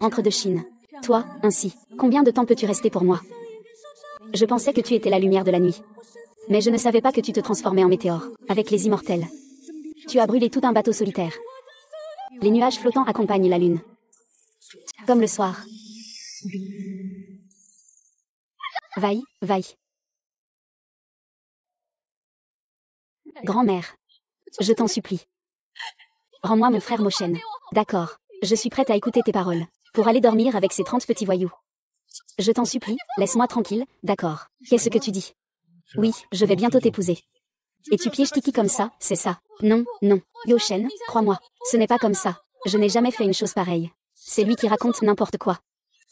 Encre de Chine. Toi, ainsi, combien de temps peux-tu rester pour moi? Je pensais que tu étais la lumière de la nuit. Mais je ne savais pas que tu te transformais en météore, avec les immortels. Tu as brûlé tout un bateau solitaire. Les nuages flottants accompagnent la lune. Comme le soir. Vaille, vaille. Grand-mère. Je t'en supplie. Rends-moi mon frère Moshen. D'accord. Je suis prête à écouter tes paroles. Pour aller dormir avec ces 30 petits voyous. Je t'en supplie, laisse-moi tranquille, d'accord. Qu'est-ce que tu dis? Oui, je vais bientôt t'épouser. Et tu pièges Kiki comme ça, c'est ça? Non, non. Yoshen, crois-moi, ce n'est pas comme ça. Je n'ai jamais fait une chose pareille. C'est lui qui raconte n'importe quoi.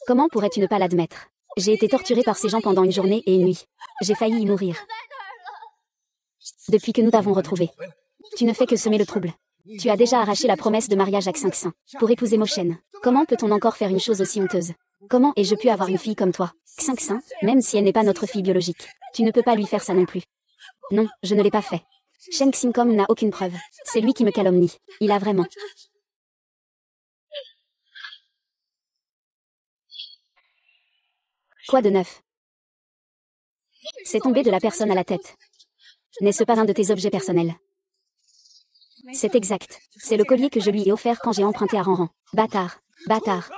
Comment pourrais-tu ne pas l'admettre? J'ai été torturée par ces gens pendant une journée et une nuit. J'ai failli y mourir. Depuis que nous t'avons retrouvé. Tu ne fais que semer le trouble. Tu as déjà arraché la promesse de mariage à Xinxin pour épouser Moshen. Comment peut-on encore faire une chose aussi honteuse? Comment ai-je pu avoir une fille comme toi? Xinxin, même si elle n'est pas notre fille biologique. Tu ne peux pas lui faire ça non plus. Non, je ne l'ai pas fait. Shen Xingkom n'a aucune preuve. C'est lui qui me calomnie. Il a vraiment. Quoi de neuf? C'est tombé de la personne à la tête. N'est-ce pas un de tes objets personnels? C'est exact. C'est le collier que je lui ai offert quand j'ai emprunté à Ranran. Bâtard. Bâtard.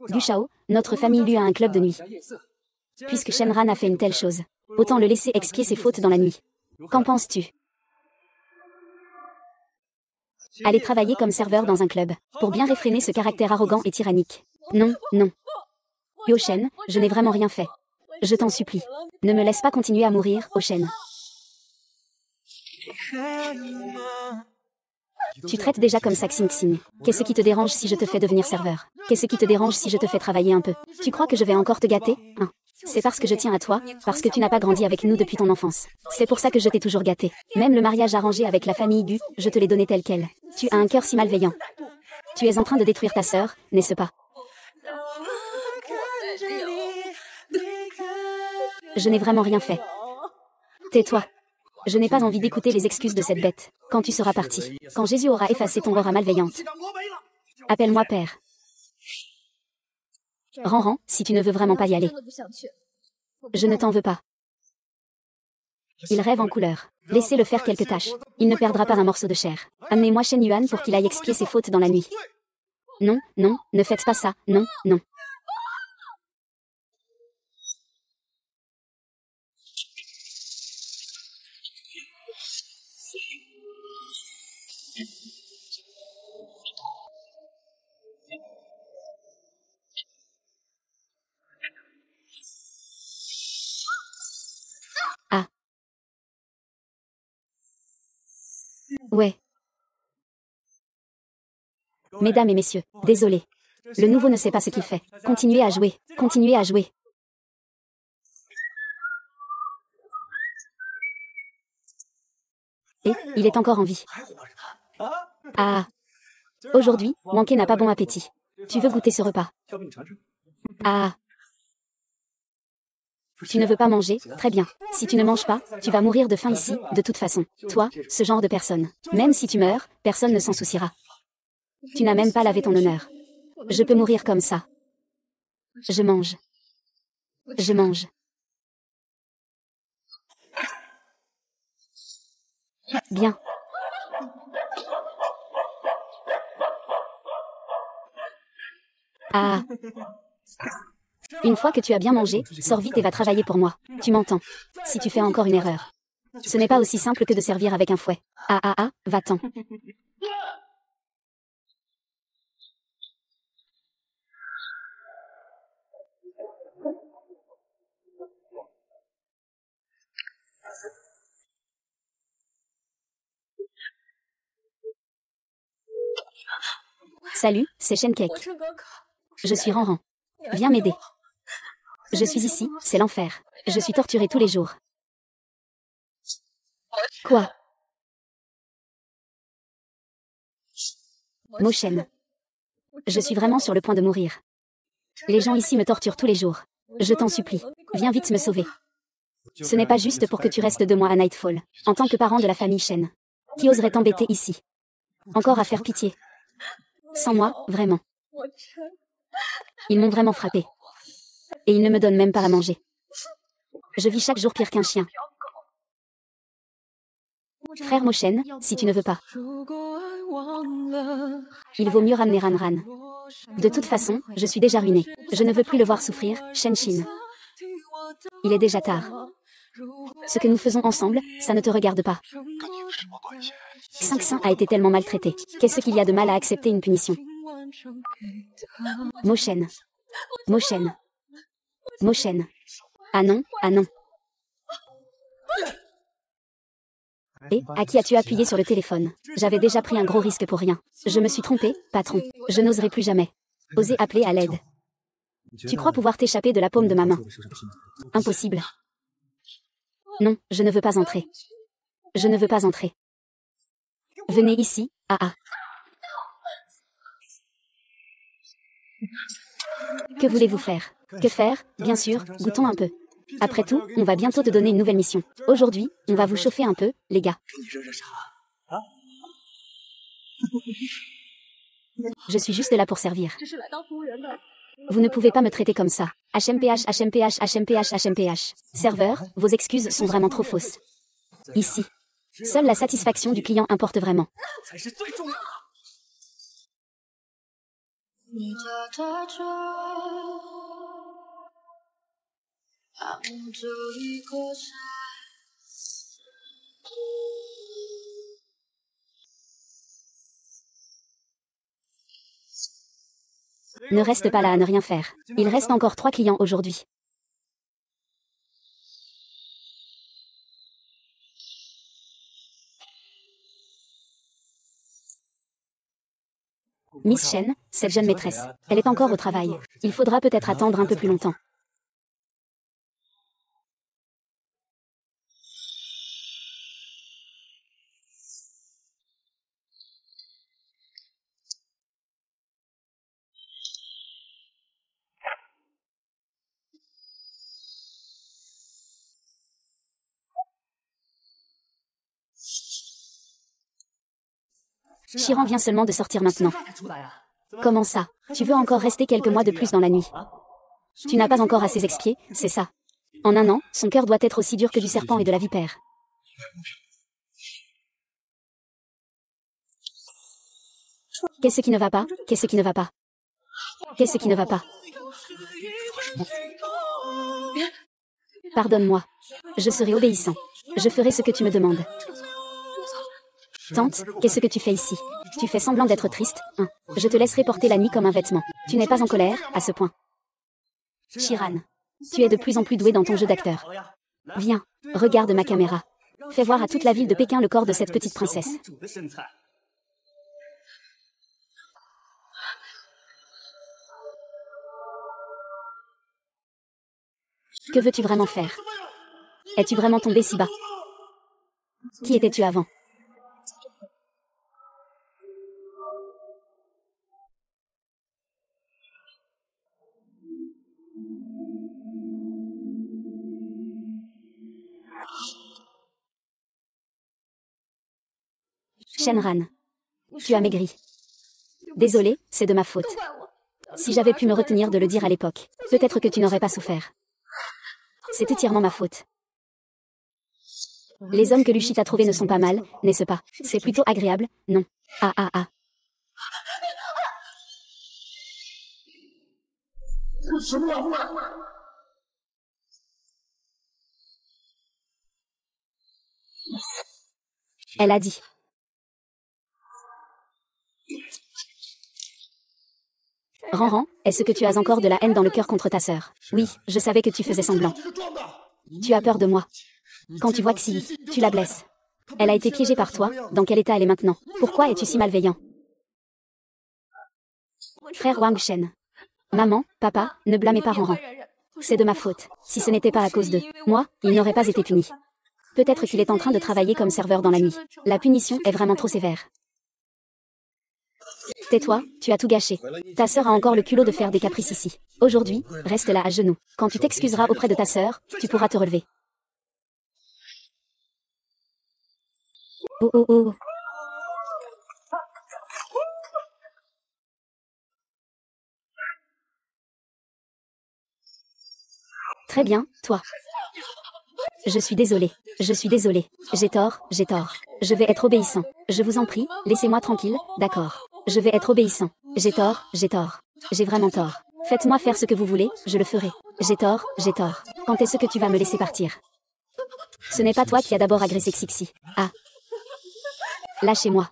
Du Shao, notre famille lui a un club de nuit. Puisque Shenran a fait une telle chose, autant le laisser expier ses fautes dans la nuit. Qu'en penses-tu? Aller travailler comme serveur dans un club, pour bien réfréner ce caractère arrogant et tyrannique. Non, non. Yoshen, je n'ai vraiment rien fait. Je t'en supplie. Ne me laisse pas continuer à mourir, Oshen. Tu traites déjà comme ça Xingxing. Qu'est-ce qui te dérange si je te fais devenir serveur? Qu'est-ce qui te dérange si je te fais travailler un peu? Tu crois que je vais encore te gâter, hein? C'est parce que je tiens à toi, parce que tu n'as pas grandi avec nous depuis ton enfance. C'est pour ça que je t'ai toujours gâté. Même le mariage arrangé avec la famille Gu, je te l'ai donné tel quel. Tu as un cœur si malveillant. Tu es en train de détruire ta sœur, n'est-ce pas? Je n'ai vraiment rien fait. Tais-toi. Je n'ai pas envie d'écouter les excuses de cette bête. Quand tu seras parti, quand Jésus aura effacé ton aura malveillante. Appelle-moi père. Ranran, si tu ne veux vraiment pas y aller. Je ne t'en veux pas. Il rêve en couleur. Laissez-le faire quelques tâches. Il ne perdra pas un morceau de chair. Amenez-moi Shen Yuan pour qu'il aille expier ses fautes dans la nuit. Non, non, ne faites pas ça, non, non. Ah. Ouais. Mesdames et messieurs, désolé. Le nouveau ne sait pas ce qu'il fait. Continuez à jouer, continuez à jouer. Et, il est encore en vie. Ah. Aujourd'hui, Wanké n'a pas bon appétit. Tu veux goûter ce repas? Ah. Tu ne veux pas manger? Très bien. Si tu ne manges pas, tu vas mourir de faim ici, de toute façon. Toi, ce genre de personne. Même si tu meurs, personne ne s'en souciera. Tu n'as même pas lavé ton honneur. Je peux mourir comme ça. Je mange. Je mange. Bien. Ah. Une fois que tu as bien mangé, sors vite et va travailler pour moi. Tu m'entends? Si tu fais encore une erreur. Ce n'est pas aussi simple que de servir avec un fouet. Ah ah ah, va-t'en. Salut, c'est Shenkek. Je suis Ranran. Viens m'aider. Je suis ici, c'est l'enfer. Je suis torturée tous les jours. Quoi? Moshen. Je suis vraiment sur le point de mourir. Les gens ici me torturent tous les jours. Je t'en supplie. Viens vite me sauver. Ce n'est pas juste pour que tu restes 2 mois à Nightfall, en tant que parent de la famille Shen. Qui oserait t'embêter ici? Encore à faire pitié. Sans moi, vraiment. Ils m'ont vraiment frappé. Et ils ne me donnent même pas à manger. Je vis chaque jour pire qu'un chien. Frère Moshen, si tu ne veux pas. Il vaut mieux ramener Ran. De toute façon, je suis déjà ruinée. Je ne veux plus le voir souffrir, Shen Shin. Il est déjà tard. Ce que nous faisons ensemble, ça ne te regarde pas. 5 a été tellement maltraité. Qu'est-ce qu'il y a de mal à accepter une punition? Moshen. Moshen. Moshen. Ah non, ah non. Et, à qui as-tu appuyé sur le téléphone? J'avais déjà pris un gros risque pour rien. Je me suis trompée, patron. Je n'oserai plus jamais. Oser appeler à l'aide. Tu crois pouvoir t'échapper de la paume de ma main? Impossible. Non, je ne veux pas entrer. Je ne veux pas entrer. Venez ici, Que voulez-vous faire? Que faire? Bien sûr, goûtons un peu. Après tout, on va bientôt te donner une nouvelle mission. Aujourd'hui, on va vous chauffer un peu, les gars. Je suis juste là pour servir. Vous ne pouvez pas me traiter comme ça. HMPH, HMPH, HMPH, HMPH. Serveur, vos excuses sont vraiment trop fausses. Ici. Seule la satisfaction du client importe vraiment. Ne reste pas là à ne rien faire. Il reste encore 3 clients aujourd'hui. Miss Shen, cette jeune maîtresse, elle est encore au travail. Il faudra peut-être attendre un peu plus longtemps. Chiran vient seulement de sortir maintenant. Comment ça? Tu veux encore rester quelques mois de plus dans la nuit? Tu n'as pas encore assez expié, c'est ça. En 1 an, son cœur doit être aussi dur que du serpent et de la vipère. Qu'est-ce qui ne va pas? Qu'est-ce qui ne va pas? Qu'est-ce qui ne va pas? Pardonne-moi. Je serai obéissant. Je ferai ce que tu me demandes. Tante, qu'est-ce que tu fais ici? Tu fais semblant d'être triste, hein? Je te laisserai porter la nuit comme un vêtement. Tu n'es pas en colère, à ce point. Chiran, tu es de plus en plus doué dans ton jeu d'acteur. Viens, regarde ma caméra. Fais voir à toute la ville de Pékin le corps de cette petite princesse. Que veux-tu vraiment faire? Es-tu vraiment tombé si bas? Qui étais-tu avant? Shenran, tu as maigri. Désolée, c'est de ma faute. Si j'avais pu me retenir de le dire à l'époque, peut-être que tu n'aurais pas souffert. C'est entièrement ma faute. Les hommes que Luchit a trouvés ne sont pas mal, n'est-ce pas? C'est plutôt agréable, non? Ah. Elle a dit. Ranran, est-ce que tu as encore de la haine dans le cœur contre ta sœur? Oui, je savais que tu faisais semblant. Tu as peur de moi. Quand tu vois Xi, tu la blesses. Elle a été piégée par toi, dans quel état elle est maintenant? Pourquoi es-tu si malveillant? Frère Wang Shen. Maman, papa, ne blâmez pas Ranran. C'est de ma faute. Si ce n'était pas à cause de moi, il n'aurait pas été puni. Peut-être qu'il est en train de travailler comme serveur dans la nuit. La punition est vraiment trop sévère. Tais-toi, tu as tout gâché. Ta sœur a encore le culot de faire des caprices ici. Aujourd'hui, reste là à genoux. Quand tu t'excuseras auprès de ta sœur, tu pourras te relever. Oh oh oh. Très bien, toi. Je suis désolée. Je suis désolée. J'ai tort, j'ai tort. Je vais être obéissant. Je vous en prie, laissez-moi tranquille, d'accord. Je vais être obéissant. J'ai tort, j'ai tort. J'ai vraiment tort. Faites-moi faire ce que vous voulez, je le ferai. J'ai tort, j'ai tort. Quand est-ce que tu vas me laisser partir? Ce n'est pas toi qui as d'abord agressé Xixi. Ah. Lâchez-moi.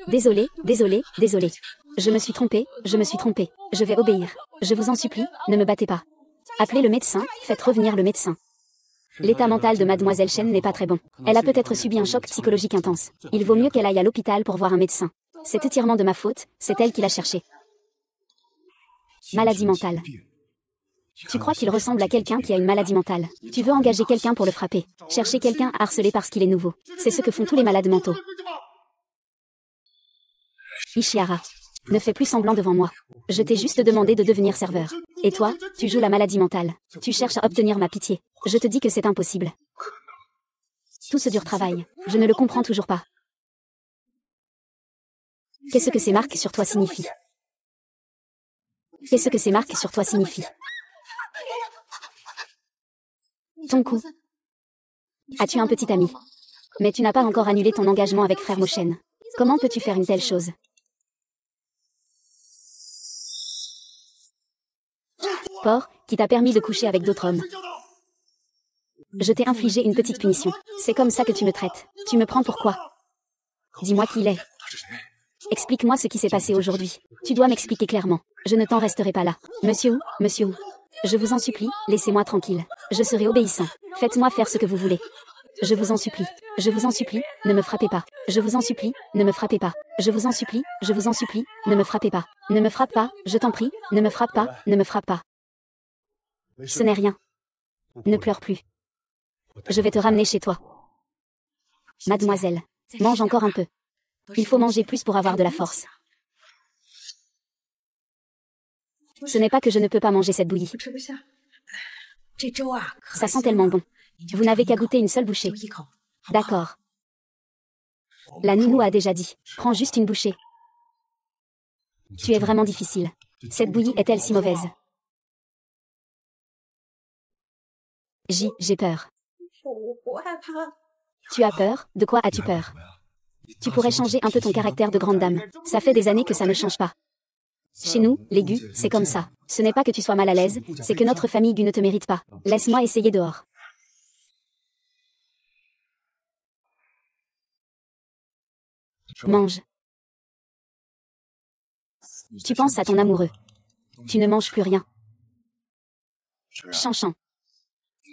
Désolé, désolé, désolé. Je me suis trompée, je me suis trompée. Je vais obéir. Je vous en supplie, ne me battez pas. Appelez le médecin, faites revenir le médecin. L'état mental de Mademoiselle Chen n'est pas très bon. Elle a peut-être subi un choc psychologique intense. Il vaut mieux qu'elle aille à l'hôpital pour voir un médecin. Cet étirement de ma faute, c'est elle qui l'a cherché. Maladie mentale. Tu crois qu'il ressemble à quelqu'un qui a une maladie mentale. Tu veux engager quelqu'un pour le frapper. Chercher quelqu'un à harceler parce qu'il est nouveau. C'est ce que font tous les malades mentaux. Ishihara. Ne fais plus semblant devant moi. Je t'ai juste demandé de devenir serveur. Et toi, tu joues la maladie mentale. Tu cherches à obtenir ma pitié. Je te dis que c'est impossible. Tout ce dur travail, je ne le comprends toujours pas. Qu'est-ce que ces marques sur toi signifient? Qu'est-ce que ces marques sur toi signifient? Ton cou. As-tu un petit ami? Mais tu n'as pas encore annulé ton engagement avec Frère Moshen. Comment peux-tu faire une telle chose? Porc, qui t'a permis de coucher avec d'autres hommes. Je t'ai infligé une petite punition. C'est comme ça que tu me traites. Tu me prends pour quoi? Dis-moi qui il est. Explique-moi ce qui s'est passé aujourd'hui. Tu dois m'expliquer clairement. Je ne t'en resterai pas là. Monsieur Wu, monsieur Wu. Je vous en supplie, laissez-moi tranquille. Je serai obéissant. Faites-moi faire ce que vous voulez. Je vous en supplie. Je vous en supplie, ne me frappez pas. Je vous en supplie, ne me frappez pas. Je vous en supplie, je vous en supplie, ne me frappez pas. Ne me frappe pas, je t'en prie, ne me frappe pas, ne me frappe pas. Ce n'est rien. Ne pleure plus. Je vais te ramener chez toi. Mademoiselle, mange encore un peu. Il faut manger plus pour avoir de la force. Ce n'est pas que je ne peux pas manger cette bouillie. Ça sent tellement bon. Vous n'avez qu'à goûter une seule bouchée. D'accord. La nounou a déjà dit. Prends juste une bouchée. Tu es vraiment difficile. Cette bouillie est-elle si mauvaise? J'ai peur. Tu as peur? De quoi as-tu peur? Tu pourrais changer un peu ton caractère de grande dame. Ça fait des années que ça ne change pas. Chez nous, les Gu, c'est comme ça. Ce n'est pas que tu sois mal à l'aise, c'est que notre famille Gu ne te mérite pas. Laisse-moi essayer dehors. Mange. Tu penses à ton amoureux. Tu ne manges plus rien. Chanchan.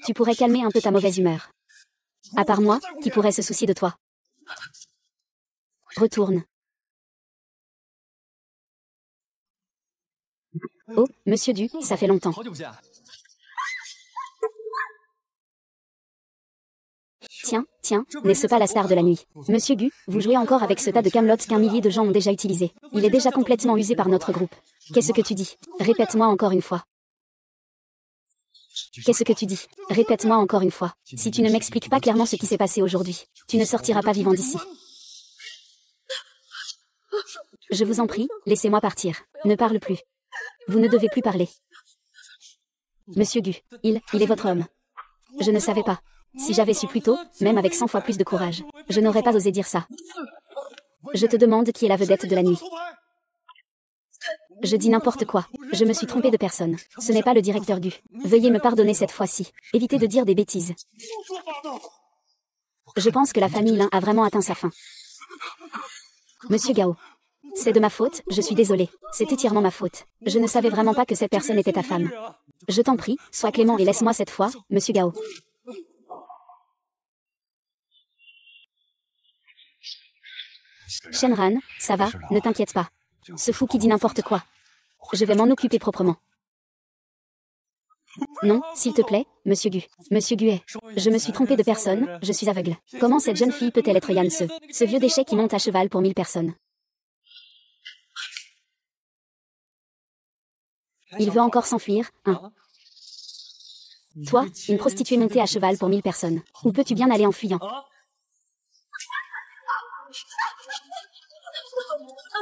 Tu pourrais calmer un peu ta mauvaise humeur. À part moi, qui pourrait se soucier de toi? Retourne. Oh, monsieur Du, ça fait longtemps. Tiens, n'est-ce pas la star de la nuit? Monsieur Gu, vous jouez encore avec ce tas de camelotes qu'un millier de gens ont déjà utilisé. Il est déjà complètement usé par notre groupe. Qu'est-ce que tu dis? Répète-moi encore une fois. Qu'est-ce que tu dis? Répète-moi encore une fois. Si tu ne m'expliques pas clairement ce qui s'est passé aujourd'hui, tu ne sortiras pas vivant d'ici. Je vous en prie, laissez-moi partir. Ne parle plus. Vous ne devez plus parler. Monsieur Gu, il est votre homme. Je ne savais pas. Si j'avais su plus tôt, même avec 100 fois plus de courage, je n'aurais pas osé dire ça. Je te demande qui est la vedette de la nuit. Je dis n'importe quoi. Je me suis trompée de personne. Ce n'est pas le directeur Gu. Veuillez me pardonner cette fois-ci. Évitez de dire des bêtises. Je pense que la famille Lin a vraiment atteint sa fin. Monsieur Gao. C'est de ma faute, je suis désolée. C'est entièrement ma faute. Je ne savais vraiment pas que cette personne était ta femme. Je t'en prie, sois clément et laisse-moi cette fois, monsieur Gao. Shenran, ça va, ne t'inquiète pas. Ce fou qui dit n'importe quoi. Je vais m'en occuper proprement. Non, s'il te plaît, monsieur Gu. Monsieur Gue. Je me suis trompée de personne, je suis aveugle. Comment cette jeune fille peut-elle être Yanse? Ce vieux déchet qui monte à cheval pour 1000 personnes. Il veut encore s'enfuir, hein? Toi, une prostituée montée à cheval pour 1000 personnes. Où peux-tu bien aller en fuyant?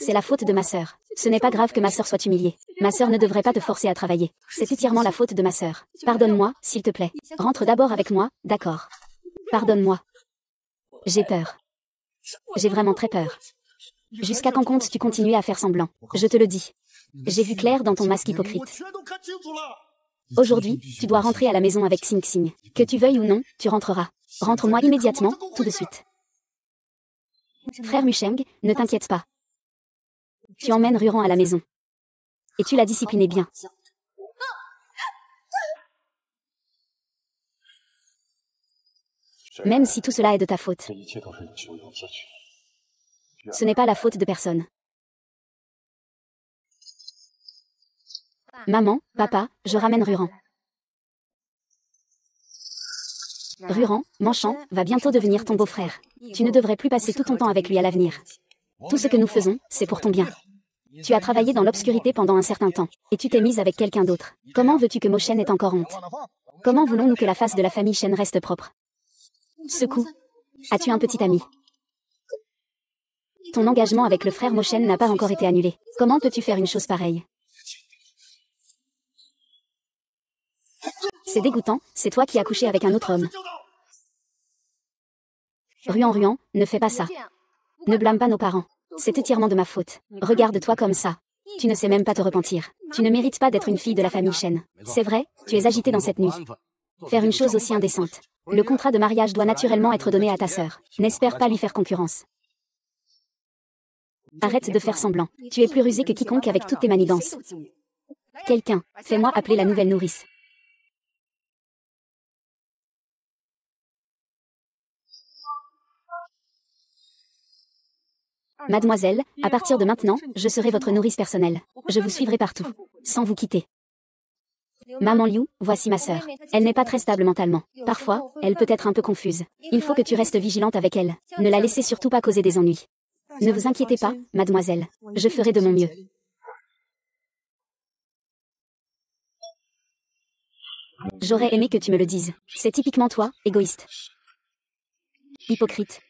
C'est la faute de ma sœur. Ce n'est pas grave que ma sœur soit humiliée. Ma sœur ne devrait pas te forcer à travailler. C'est entièrement la faute de ma sœur. Pardonne-moi, s'il te plaît. Rentre d'abord avec moi, d'accord. Pardonne-moi. J'ai peur. J'ai vraiment très peur. Jusqu'à quand comptes-tu continuer à faire semblant? Je te le dis. J'ai vu clair dans ton masque hypocrite. Aujourd'hui, tu dois rentrer à la maison avec Xing Xing. Que tu veuilles ou non, tu rentreras. Rentre-moi immédiatement, tout de suite. Frère Musheng, ne t'inquiète pas. Tu emmènes Ruran à la maison. Et tu l'as discipliné bien. Même si tout cela est de ta faute. Ce n'est pas la faute de personne. Maman, papa, je ramène Ruran. Ruran, Manchang, va bientôt devenir ton beau-frère. Tu ne devrais plus passer tout ton temps avec lui à l'avenir. Tout ce que nous faisons, c'est pour ton bien. Tu as travaillé dans l'obscurité pendant un certain temps, et tu t'es mise avec quelqu'un d'autre. Comment veux-tu que Mo Shen ait encore honte? Comment voulons-nous que la face de la famille Shen reste propre? Ce coup, as-tu un petit ami? Ton engagement avec le frère Mo Shen n'a pas encore été annulé. Comment peux-tu faire une chose pareille? C'est dégoûtant, c'est toi qui as couché avec un autre homme. Ruan, ne fais pas ça. Ne blâme pas nos parents. C'est entièrement de ma faute. Regarde-toi comme ça. Tu ne sais même pas te repentir. Tu ne mérites pas d'être une fille de la famille Shen. C'est vrai, tu es agitée dans cette nuit. Faire une chose aussi indécente. Le contrat de mariage doit naturellement être donné à ta sœur. N'espère pas lui faire concurrence. Arrête de faire semblant. Tu es plus rusé que quiconque avec toutes tes manigances. Quelqu'un, fais-moi appeler la nouvelle nourrice. Mademoiselle, à partir de maintenant, je serai votre nourrice personnelle. Je vous suivrai partout, sans vous quitter. Maman Liu, voici ma sœur. Elle n'est pas très stable mentalement. Parfois, elle peut être un peu confuse. Il faut que tu restes vigilante avec elle. Ne la laissez surtout pas causer des ennuis. Ne vous inquiétez pas, mademoiselle. Je ferai de mon mieux. J'aurais aimé que tu me le dises. C'est typiquement toi, égoïste. Hypocrite.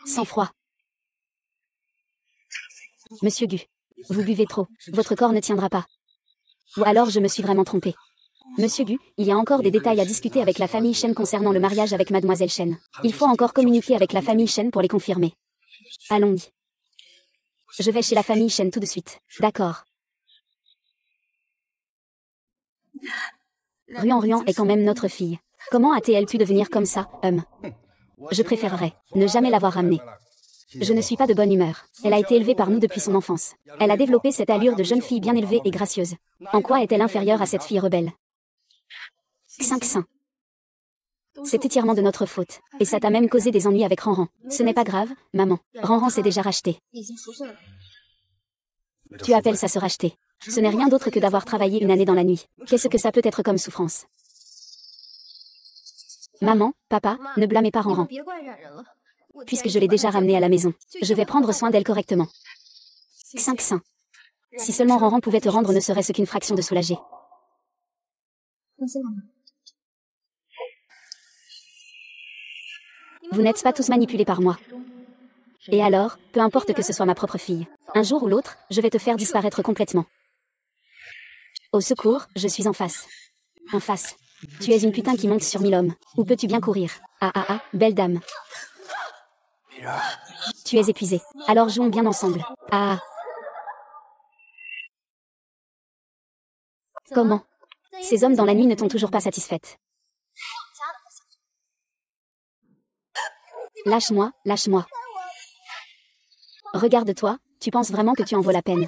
Sans froid. Monsieur Gu, vous buvez trop. Votre corps ne tiendra pas. Ou alors je me suis vraiment trompée. Monsieur Gu, il y a encore des détails à discuter avec la famille Shen concernant le mariage avec mademoiselle Shen. Il faut encore communiquer avec la famille Shen pour les confirmer. Allons-y. Je vais chez la famille Shen tout de suite. D'accord. Ruan est quand même notre fille. Comment a-t-elle pu devenir comme ça, Je préférerais ne jamais l'avoir ramenée. Je ne suis pas de bonne humeur. Elle a été élevée par nous depuis son enfance. Elle a développé cette allure de jeune fille bien élevée et gracieuse. En quoi est-elle inférieure à cette fille rebelle? 5 seins. C'est entièrement de notre faute. Et ça t'a même causé des ennuis avec Ranran. Ce n'est pas grave, maman. Ranran s'est déjà racheté. Tu appelles ça se racheter? Ce n'est rien d'autre que d'avoir travaillé une année dans la nuit. Qu'est-ce que ça peut être comme souffrance? Maman, papa, ne blâmez pas Ranran. Puisque je l'ai déjà ramenée à la maison, je vais prendre soin d'elle correctement. 5 seins. Si seulement Ranran pouvait te rendre ne serait-ce qu'une fraction de soulagé. Vous n'êtes pas tous manipulés par moi. Et alors, peu importe que ce soit ma propre fille, un jour ou l'autre, je vais te faire disparaître complètement. Au secours, je suis en face. En face. Tu es une putain qui monte sur 1000 hommes. Où peux-tu bien courir? Belle dame. Tu es épuisé. Alors jouons bien ensemble. Comment? Ces hommes dans la nuit ne t'ont toujours pas satisfaite. Lâche-moi, lâche-moi. Regarde-toi, tu penses vraiment que tu en vaux la peine.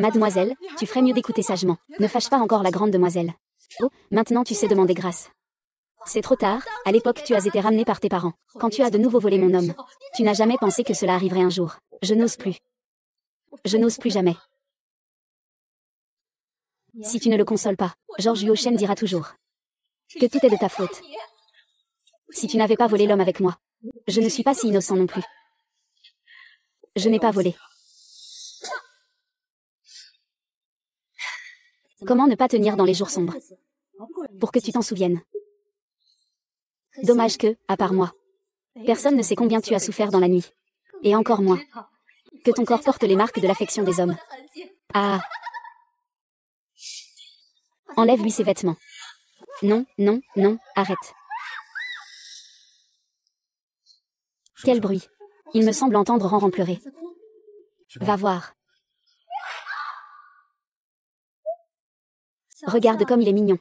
Mademoiselle, tu ferais mieux d'écouter sagement. Ne fâche pas encore la grande demoiselle. Oh, maintenant tu sais demander grâce. C'est trop tard, à l'époque tu as été ramenée par tes parents. Quand tu as de nouveau volé mon homme, tu n'as jamais pensé que cela arriverait un jour. Je n'ose plus. Je n'ose plus jamais. Si tu ne le consoles pas, Georges Yuoshen dira toujours que tout est de ta faute. Si tu n'avais pas volé l'homme avec moi, je ne suis pas si innocent non plus. Je n'ai pas volé. Comment ne pas tenir dans les jours sombres? Pour que tu t'en souviennes. Dommage que, à part moi, personne ne sait combien tu as souffert dans la nuit. Et encore moins Que ton corps porte les marques de l'affection des hommes. Ah. Enlève-lui ses vêtements. Non, non, non, arrête. Quel bruit. Il me semble entendre Ranran pleurer. Va voir. Regarde comme il est mignon.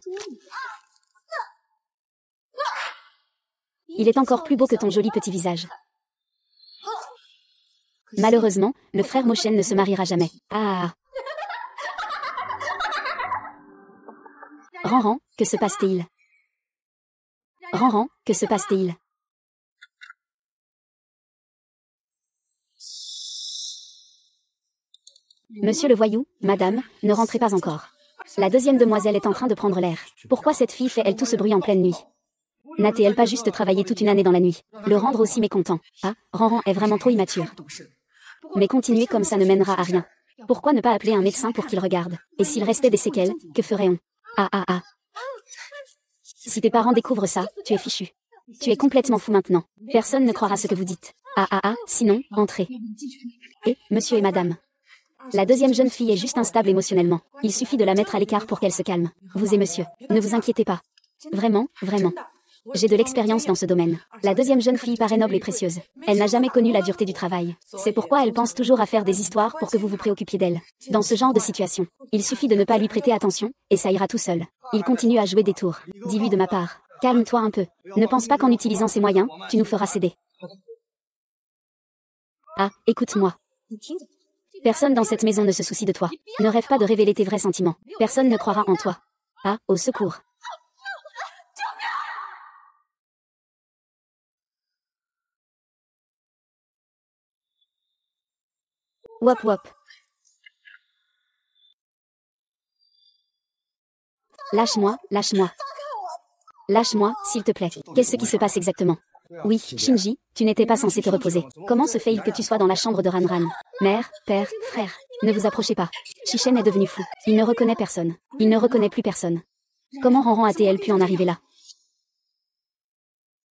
Il est encore plus beau que ton joli petit visage. Malheureusement, le frère Moshen ne se mariera jamais. Ah. Ranran, que se passe-t-il? Ranran, que se passe-t-il? Monsieur le voyou, madame, ne rentrez pas encore. La deuxième demoiselle est en train de prendre l'air. Pourquoi cette fille fait-elle tout ce bruit en pleine nuit? N'a-t-elle pas juste travaillé toute une année dans la nuit? Le rendre aussi mécontent. Ah, Ranran est vraiment trop immature. Mais continuer comme ça ne mènera à rien. Pourquoi ne pas appeler un médecin pour qu'il regarde? Et s'il restait des séquelles, que ferait-on? Ah ah ah. Si tes parents découvrent ça, tu es fichu. Tu es complètement fou maintenant. Personne ne croira ce que vous dites. Ah ah ah, sinon, entrez. Et, monsieur et madame. La deuxième jeune fille est juste instable émotionnellement. Il suffit de la mettre à l'écart pour qu'elle se calme. Vous et monsieur, ne vous inquiétez pas. Vraiment, vraiment. J'ai de l'expérience dans ce domaine. La deuxième jeune fille paraît noble et précieuse. Elle n'a jamais connu la dureté du travail. C'est pourquoi elle pense toujours à faire des histoires pour que vous vous préoccupiez d'elle. Dans ce genre de situation, il suffit de ne pas lui prêter attention, et ça ira tout seul. Il continue à jouer des tours. Dis-lui de ma part. Calme-toi un peu. Ne pense pas qu'en utilisant ces moyens, tu nous feras céder. Ah, écoute-moi. Personne dans cette maison ne se soucie de toi. Ne rêve pas de révéler tes vrais sentiments. Personne ne croira en toi. Ah, au secours. Wop wop. Lâche-moi, lâche-moi. Lâche-moi, s'il te plaît. Qu'est-ce qui se passe exactement? Oui, Shinji, tu n'étais pas censé te reposer. Comment se fait-il que tu sois dans la chambre de Ranran? Mère, père, frère, ne vous approchez pas. Shishen est devenu fou. Il ne reconnaît personne. Il ne reconnaît plus personne. Comment Ranran a-t-elle pu en arriver là?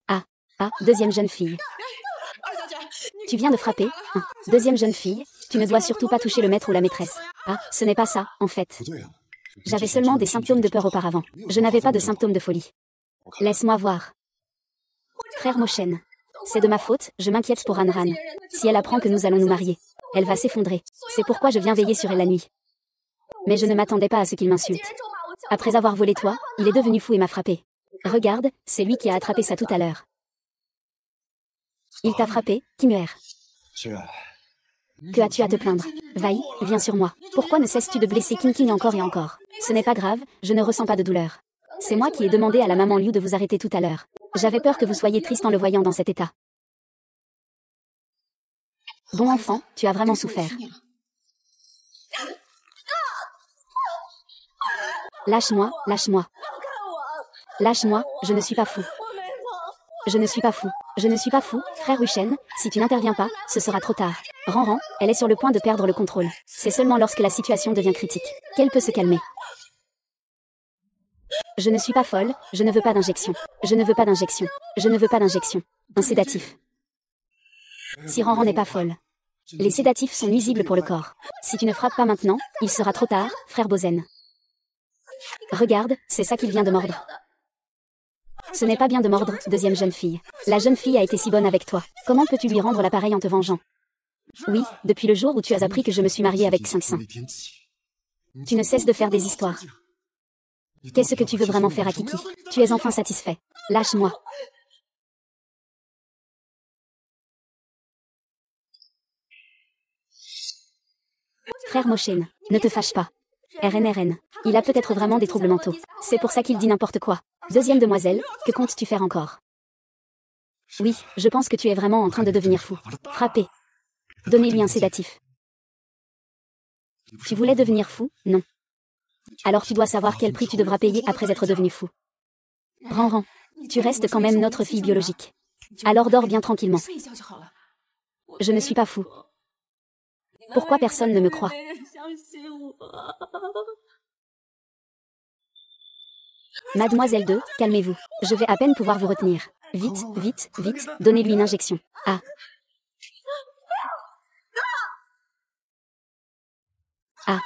Ah, ah, deuxième jeune fille. Tu viens de frapper? Deuxième jeune fille, tu ne dois surtout pas toucher le maître ou la maîtresse. Ah, ce n'est pas ça, en fait. J'avais seulement des symptômes de peur auparavant. Je n'avais pas de symptômes de folie. Laisse-moi voir. Frère Moshen. C'est de ma faute, je m'inquiète pour Ranran. Si elle apprend que nous allons nous marier, elle va s'effondrer. C'est pourquoi je viens veiller sur elle la nuit. Mais je ne m'attendais pas à ce qu'il m'insulte. Après avoir volé toi, il est devenu fou et m'a frappé. Regarde, c'est lui qui a attrapé ça tout à l'heure. Il t'a frappé, Kimuer. Que as-tu à te plaindre? Vai, viens sur moi. Pourquoi ne cesses-tu de blesser King encore et encore? Ce n'est pas grave, je ne ressens pas de douleur. C'est moi qui ai demandé à la maman Liu de vous arrêter tout à l'heure. J'avais peur que vous soyez triste en le voyant dans cet état. Bon enfant, tu as vraiment souffert. Lâche-moi, lâche-moi. Lâche-moi, je ne suis pas fou. Je ne suis pas fou. Je ne suis pas fou, frère Ushen, si tu n'interviens pas, ce sera trop tard. Ranran, elle est sur le point de perdre le contrôle. C'est seulement lorsque la situation devient critique qu'elle peut se calmer. Je ne suis pas folle, je ne veux pas d'injection. Je ne veux pas d'injection. Je ne veux pas d'injection. Un sédatif. Si Ranran n'est pas folle. Les sédatifs sont nuisibles pour le corps. Si tu ne frappes pas maintenant, il sera trop tard, frère Bozen. Regarde, c'est ça qu'il vient de mordre. Ce n'est pas bien de mordre, deuxième jeune fille. La jeune fille a été si bonne avec toi. Comment peux-tu lui rendre l'appareil en te vengeant? Oui, depuis le jour où tu as appris que je me suis mariée avec 5 seins. Tu ne cesses de faire des histoires. Qu'est-ce que tu veux vraiment faire à Kiki? Tu es enfin satisfait. Lâche-moi. Frère Moshen, ne te fâche pas. RNRN. Il a peut-être vraiment des troubles mentaux. C'est pour ça qu'il dit n'importe quoi. Deuxième demoiselle, que comptes-tu faire encore? Oui, je pense que tu es vraiment en train de devenir fou. Frappez. Donnez-lui un sédatif. Tu voulais devenir fou? Non. Alors tu dois savoir quel prix tu devras payer après être devenu fou. Ranran, tu restes quand même notre fille biologique. Alors dors bien tranquillement. Je ne suis pas fou. Pourquoi personne ne me croit? Mademoiselle 2, calmez-vous. Je vais à peine pouvoir vous retenir. Vite, vite, vite, donnez-lui une injection. Ah. Ah.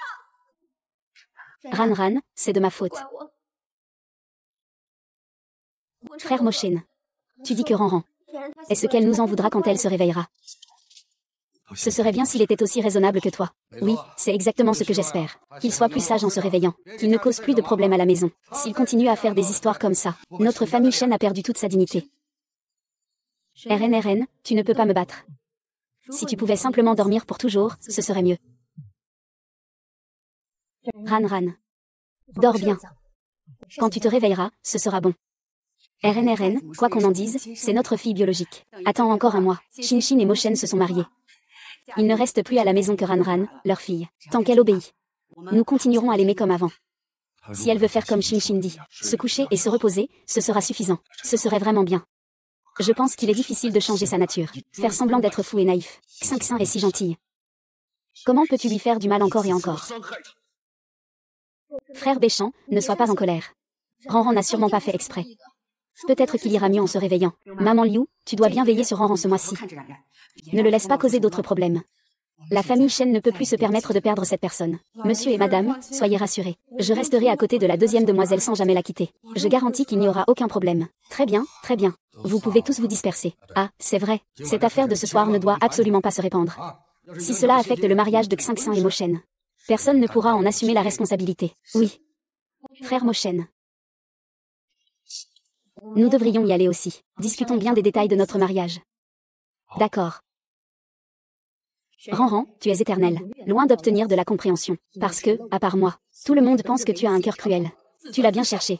Ran, c'est de ma faute. Frère Moshen. Tu dis que Ran. Est-ce qu'elle nous en voudra quand elle se réveillera? Ce serait bien s'il était aussi raisonnable que toi. Oui, c'est exactement ce que j'espère. Qu'il soit plus sage en se réveillant. Qu'il ne cause plus de problèmes à la maison. S'il continue à faire des histoires comme ça, notre famille Shen a perdu toute sa dignité. RN, tu ne peux pas me battre. Si tu pouvais simplement dormir pour toujours, ce serait mieux. Ran. Dors bien. Quand tu te réveilleras, ce sera bon. RN, quoi qu'on en dise, c'est notre fille biologique. Attends encore un mois. Shin et Moshen se sont mariés. Il ne reste plus à la maison que Ran, leur fille. Tant qu'elle obéit. Nous continuerons à l'aimer comme avant. Si elle veut faire comme Shin dit, se coucher et se reposer, ce sera suffisant. Ce serait vraiment bien. Je pense qu'il est difficile de changer sa nature. Faire semblant d'être fou et naïf. Xingxin est si gentille. Comment peux-tu lui faire du mal encore et encore? Frère Béchamp, ne sois pas en colère. Ran n'a sûrement pas fait exprès. Peut-être qu'il ira mieux en se réveillant. Maman Liu, tu dois bien veiller sur Ran ce mois-ci. Ne le laisse pas causer d'autres problèmes. La famille Shen ne peut plus se permettre de perdre cette personne. Monsieur et madame, soyez rassurés. Je resterai à côté de la deuxième demoiselle sans jamais la quitter. Je garantis qu'il n'y aura aucun problème. Très bien, très bien. Vous pouvez tous vous disperser. Ah, c'est vrai. Cette affaire de ce soir ne doit absolument pas se répandre. Si cela affecte le mariage de Xingxin et Moshen, personne ne pourra en assumer la responsabilité. Oui. Frère Moshen. Nous devrions y aller aussi. Discutons bien des détails de notre mariage. D'accord. Ran, tu es éternel, loin d'obtenir de la compréhension. Parce que, à part moi, tout le monde pense que tu as un cœur cruel. Tu l'as bien cherché.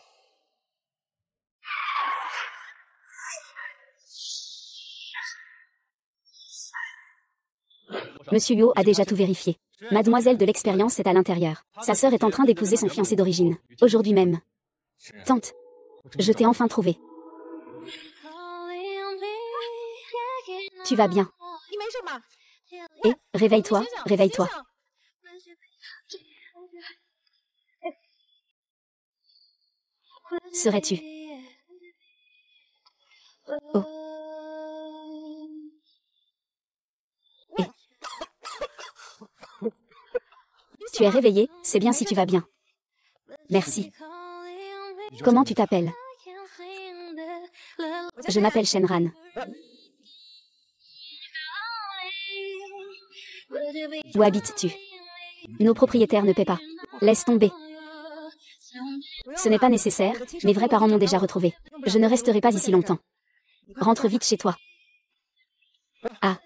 Monsieur Yo a déjà tout vérifié. Mademoiselle de l'expérience est à l'intérieur. Sa sœur est en train d'épouser son fiancé d'origine. Aujourd'hui même. Tante. Je t'ai enfin trouvé. Tu vas bien. Et, réveille-toi, réveille-toi. Serais-tu? Oh. Et. Tu es réveillé, c'est bien si tu vas bien. Merci. Comment tu t'appelles? Je m'appelle Shenran. Où habites-tu? Nos propriétaires ne paient pas. Laisse tomber. Ce n'est pas nécessaire, mes vrais parents m'ont déjà retrouvé. Je ne resterai pas ici longtemps. Rentre vite chez toi. Ah.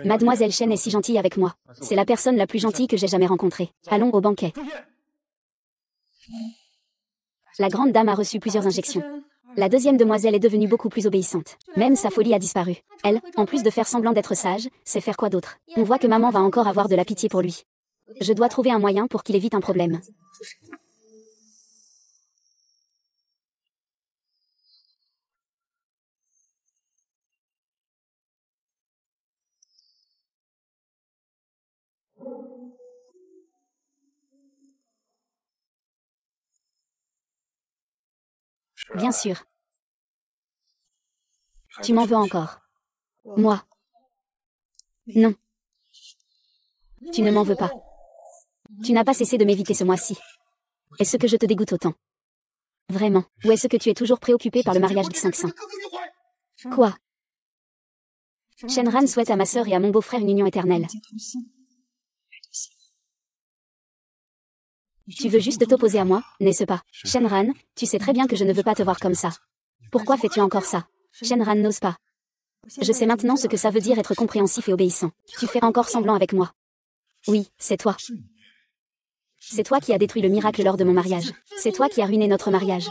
Mademoiselle Shen est si gentille avec moi. C'est la personne la plus gentille que j'ai jamais rencontrée. Allons au banquet. La grande dame a reçu plusieurs injections. La deuxième demoiselle est devenue beaucoup plus obéissante. Même sa folie a disparu. Elle, en plus de faire semblant d'être sage, sait faire quoi d'autre? On voit que maman va encore avoir de la pitié pour lui. Je dois trouver un moyen pour qu'il évite un problème. Bien sûr. Tu m'en veux encore? Moi? Non. Tu ne m'en veux pas. Tu n'as pas cessé de m'éviter ce mois-ci. Est-ce que je te dégoûte autant? Vraiment? Ou est-ce que tu es toujours préoccupé par le mariage de Xingxin? Quoi? Shenran souhaite à ma sœur et à mon beau-frère une union éternelle. Tu veux juste t'opposer à moi, n'est-ce pas? Shenran, tu sais très bien que je ne veux pas te voir comme ça. Pourquoi fais-tu encore ça? Shenran n'ose pas. Je sais maintenant ce que ça veut dire être compréhensif et obéissant. Tu fais encore semblant avec moi. Oui, c'est toi. C'est toi qui as détruit le miracle lors de mon mariage. C'est toi qui as ruiné notre mariage.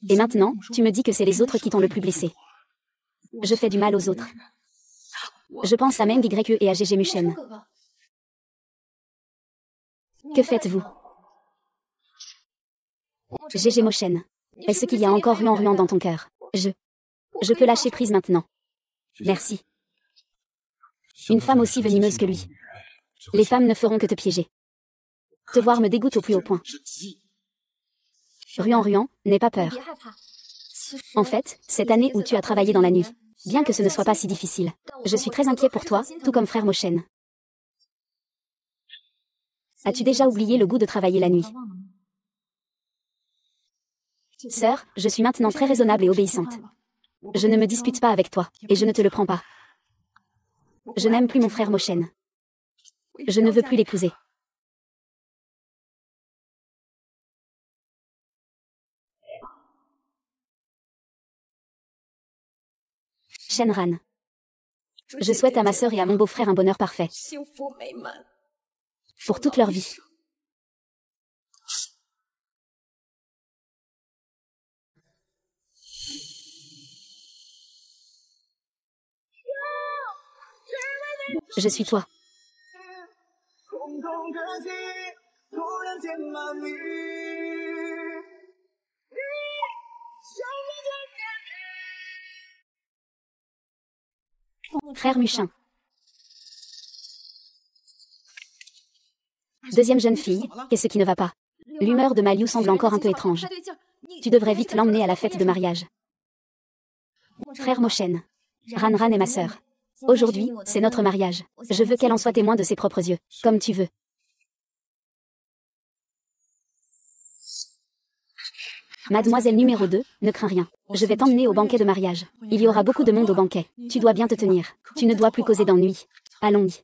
Et maintenant, tu me dis que c'est les autres qui t'ont le plus blessé. Je fais du mal aux autres. Je pense à Meng YE et à GG Mushen. Que faites-vous? GG Moshen. Est-ce qu'il y a encore ruant dans ton cœur? Je peux lâcher prise maintenant. Merci. Une femme aussi venimeuse que lui. Les femmes ne feront que te piéger. Te voir me dégoûte au plus haut point. Ruant, n'aie pas peur. En fait, cette année où tu as travaillé dans la nuit, Bien que ce ne soit pas si difficile. Je suis très inquiet pour toi, tout comme frère Moshen. As-tu déjà oublié le goût de travailler la nuit? Sœur, je suis maintenant très raisonnable et obéissante. Je ne me dispute pas avec toi, et je ne te le prends pas. Je n'aime plus mon frère Moshen. Je ne veux plus l'épouser. Shenran. Je souhaite à ma sœur et à mon beau-frère un bonheur parfait. Pour toute leur vie. Je suis toi. Frère Muchin. Deuxième jeune fille, qu'est-ce qui ne va pas? L'humeur de Maliu semble encore un peu étrange. Tu devrais vite l'emmener à la fête de mariage. Frère Moshen. Ranran est ma sœur. Aujourd'hui, c'est notre mariage. Je veux qu'elle en soit témoin de ses propres yeux, comme tu veux. Mademoiselle numéro 2, ne crains rien. Je vais t'emmener au banquet de mariage. Il y aura beaucoup de monde au banquet. Tu dois bien te tenir. Tu ne dois plus causer d'ennui. Allons-y.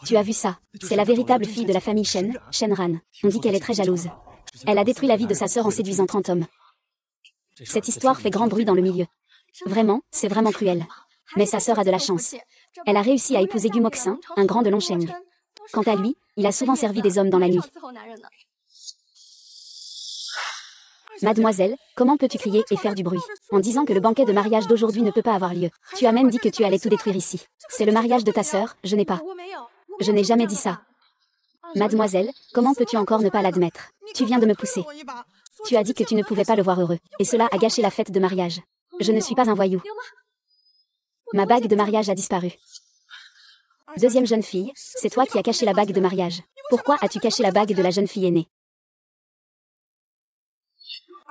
Tu as vu ça? C'est la véritable fille de la famille Shen, Shenran. On dit qu'elle est très jalouse. Elle a détruit la vie de sa sœur en séduisant 30 hommes. Cette histoire fait grand bruit dans le milieu. Vraiment, c'est vraiment cruel. Mais sa sœur a de la chance. Elle a réussi à épouser Gu Moxin, un grand de Longsheng. Quant à lui, il a souvent servi des hommes dans la nuit. Mademoiselle, comment peux-tu crier et faire du bruit en disant que le banquet de mariage d'aujourd'hui ne peut pas avoir lieu? Tu as même dit que tu allais tout détruire ici. C'est le mariage de ta sœur, je n'ai pas. Je n'ai jamais dit ça. Mademoiselle, comment peux-tu encore ne pas l'admettre? Tu viens de me pousser. Tu as dit que tu ne pouvais pas le voir heureux, et cela a gâché la fête de mariage. Je ne suis pas un voyou. Ma bague de mariage a disparu. Deuxième jeune fille, c'est toi qui as caché la bague de mariage. Pourquoi as-tu caché la bague de la jeune fille aînée?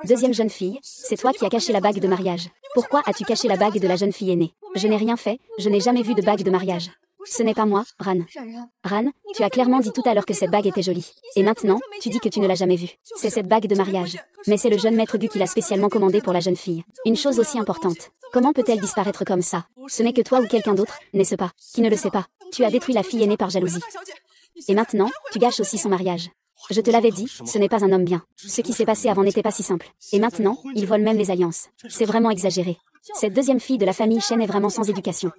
Deuxième jeune fille, c'est toi qui as caché la bague de mariage. Pourquoi as-tu caché la bague de la jeune fille aînée? Je n'ai rien fait, je n'ai jamais vu de bague de mariage. Ce n'est pas moi, Ran. Ran, tu as clairement dit tout à l'heure que cette bague était jolie. Et maintenant, tu dis que tu ne l'as jamais vue. C'est cette bague de mariage. Mais c'est le jeune maître Gu qui l'a spécialement commandée pour la jeune fille. Une chose aussi importante. Comment peut-elle disparaître comme ça? Ce n'est que toi ou quelqu'un d'autre, n'est-ce pas? Qui ne le sait pas. Tu as détruit la fille aînée par jalousie. Et maintenant, tu gâches aussi son mariage. Je te l'avais dit, ce n'est pas un homme bien. Ce qui s'est passé avant n'était pas si simple. Et maintenant, il vole même les alliances. C'est vraiment exagéré. Cette deuxième fille de la famille Shen est vraiment sans éducation.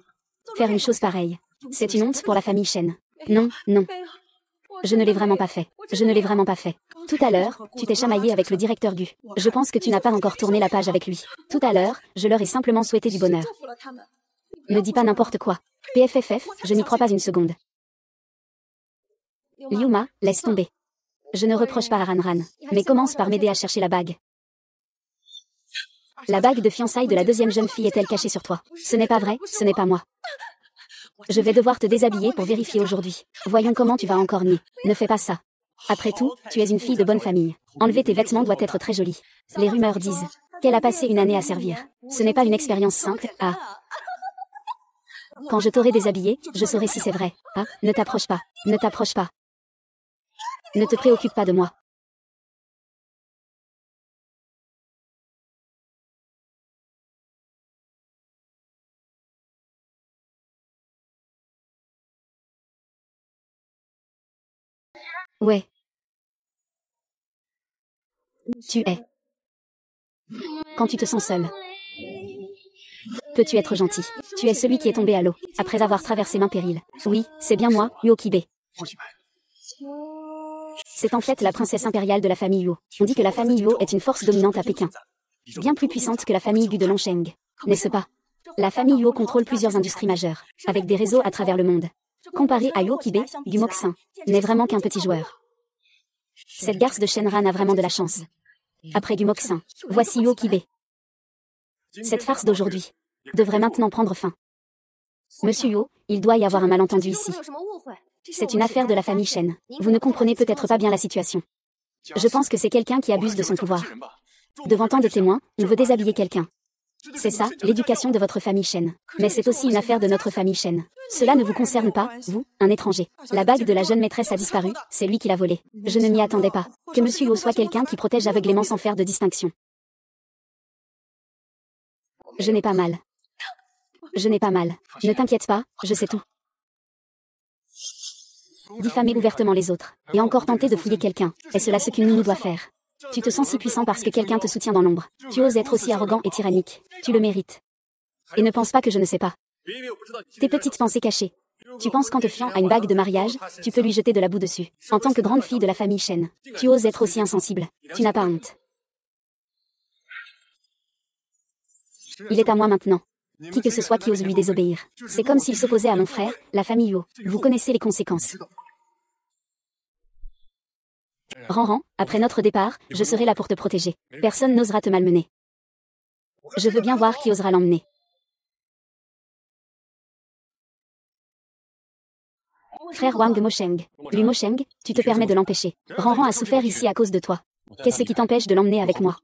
Faire une chose pareille. C'est une honte pour la famille Shen. Non, non. Je ne l'ai vraiment pas fait. Je ne l'ai vraiment pas fait. Tout à l'heure, tu t'es chamaillé avec le directeur Gu. Je pense que tu n'as pas encore tourné la page avec lui. Tout à l'heure, je leur ai simplement souhaité du bonheur. Ne dis pas n'importe quoi. PFFF, je n'y crois pas une seconde. Liuma, laisse tomber. Je ne reproche pas à Ranran, mais commence par m'aider à chercher la bague. La bague de fiançailles de la deuxième jeune fille est-elle cachée sur toi? Ce n'est pas vrai, ce n'est pas moi. Je vais devoir te déshabiller pour vérifier aujourd'hui. Voyons comment tu vas encore nier. Ne fais pas ça. Après tout, tu es une fille de bonne famille. Enlever tes vêtements doit être très joli. Les rumeurs disent qu'elle a passé une année à servir. Ce n'est pas une expérience simple, ah. Quand je t'aurai déshabillé, je saurai si c'est vrai. Ah, ne t'approche pas. Ne t'approche pas. Ne te préoccupe pas de moi. Ouais. Tu es. Quand tu te sens seul. Peux-tu être gentil? Tu es celui qui est tombé à l'eau, après avoir traversé maint péril. Oui, c'est bien moi, Yuo Kibe. C'est en fait la princesse impériale de la famille Yuo. On dit que la famille Yuo est une force dominante à Pékin. Bien plus puissante que la famille Gu de Longsheng. N'est-ce pas? La famille Yuo contrôle plusieurs industries majeures, avec des réseaux à travers le monde. Comparé à Yuo Kibe, Gu Moxin n'est vraiment qu'un petit joueur. Cette garce de Shenran a vraiment de la chance. Après Gu Moxin, voici Yuo Kibe. Cette farce d'aujourd'hui devrait maintenant prendre fin. Monsieur Yuo, il doit y avoir un malentendu ici. C'est une affaire de la famille Shen. Vous ne comprenez peut-être pas bien la situation. Je pense que c'est quelqu'un qui abuse de son pouvoir. Devant tant de témoins, on veut déshabiller quelqu'un. C'est ça, l'éducation de votre famille Shen. Mais c'est aussi une affaire de notre famille Shen. Cela ne vous concerne pas, vous, un étranger. La bague de la jeune maîtresse a disparu, c'est lui qui l'a volée. Je ne m'y attendais pas. Que Monsieur Yo soit quelqu'un qui protège aveuglément sans faire de distinction. Je n'ai pas mal. Je n'ai pas mal. Ne t'inquiète pas, je sais tout. Diffamer ouvertement les autres, et encore tenter de fouiller quelqu'un, est cela ce qu'une nounou doit faire? Tu te sens si puissant parce que quelqu'un te soutient dans l'ombre. Tu oses être aussi arrogant et tyrannique. Tu le mérites. Et ne pense pas que je ne sais pas. Tes petites pensées cachées. Tu penses qu'en te fiant à une bague de mariage, tu peux lui jeter de la boue dessus. En tant que grande fille de la famille Shen, tu oses être aussi insensible. Tu n'as pas honte. Il est à moi maintenant. Qui que ce soit qui ose lui désobéir. C'est comme s'il s'opposait à mon frère, la famille Yo. Vous connaissez les conséquences. Ranran, après notre départ, je serai là pour te protéger. Personne n'osera te malmener. Je veux bien voir qui osera l'emmener. Frère Wang Mosheng. Lui Mosheng, tu te permets de l'empêcher. Ranran a souffert ici à cause de toi. Qu'est-ce qui t'empêche de l'emmener avec moi?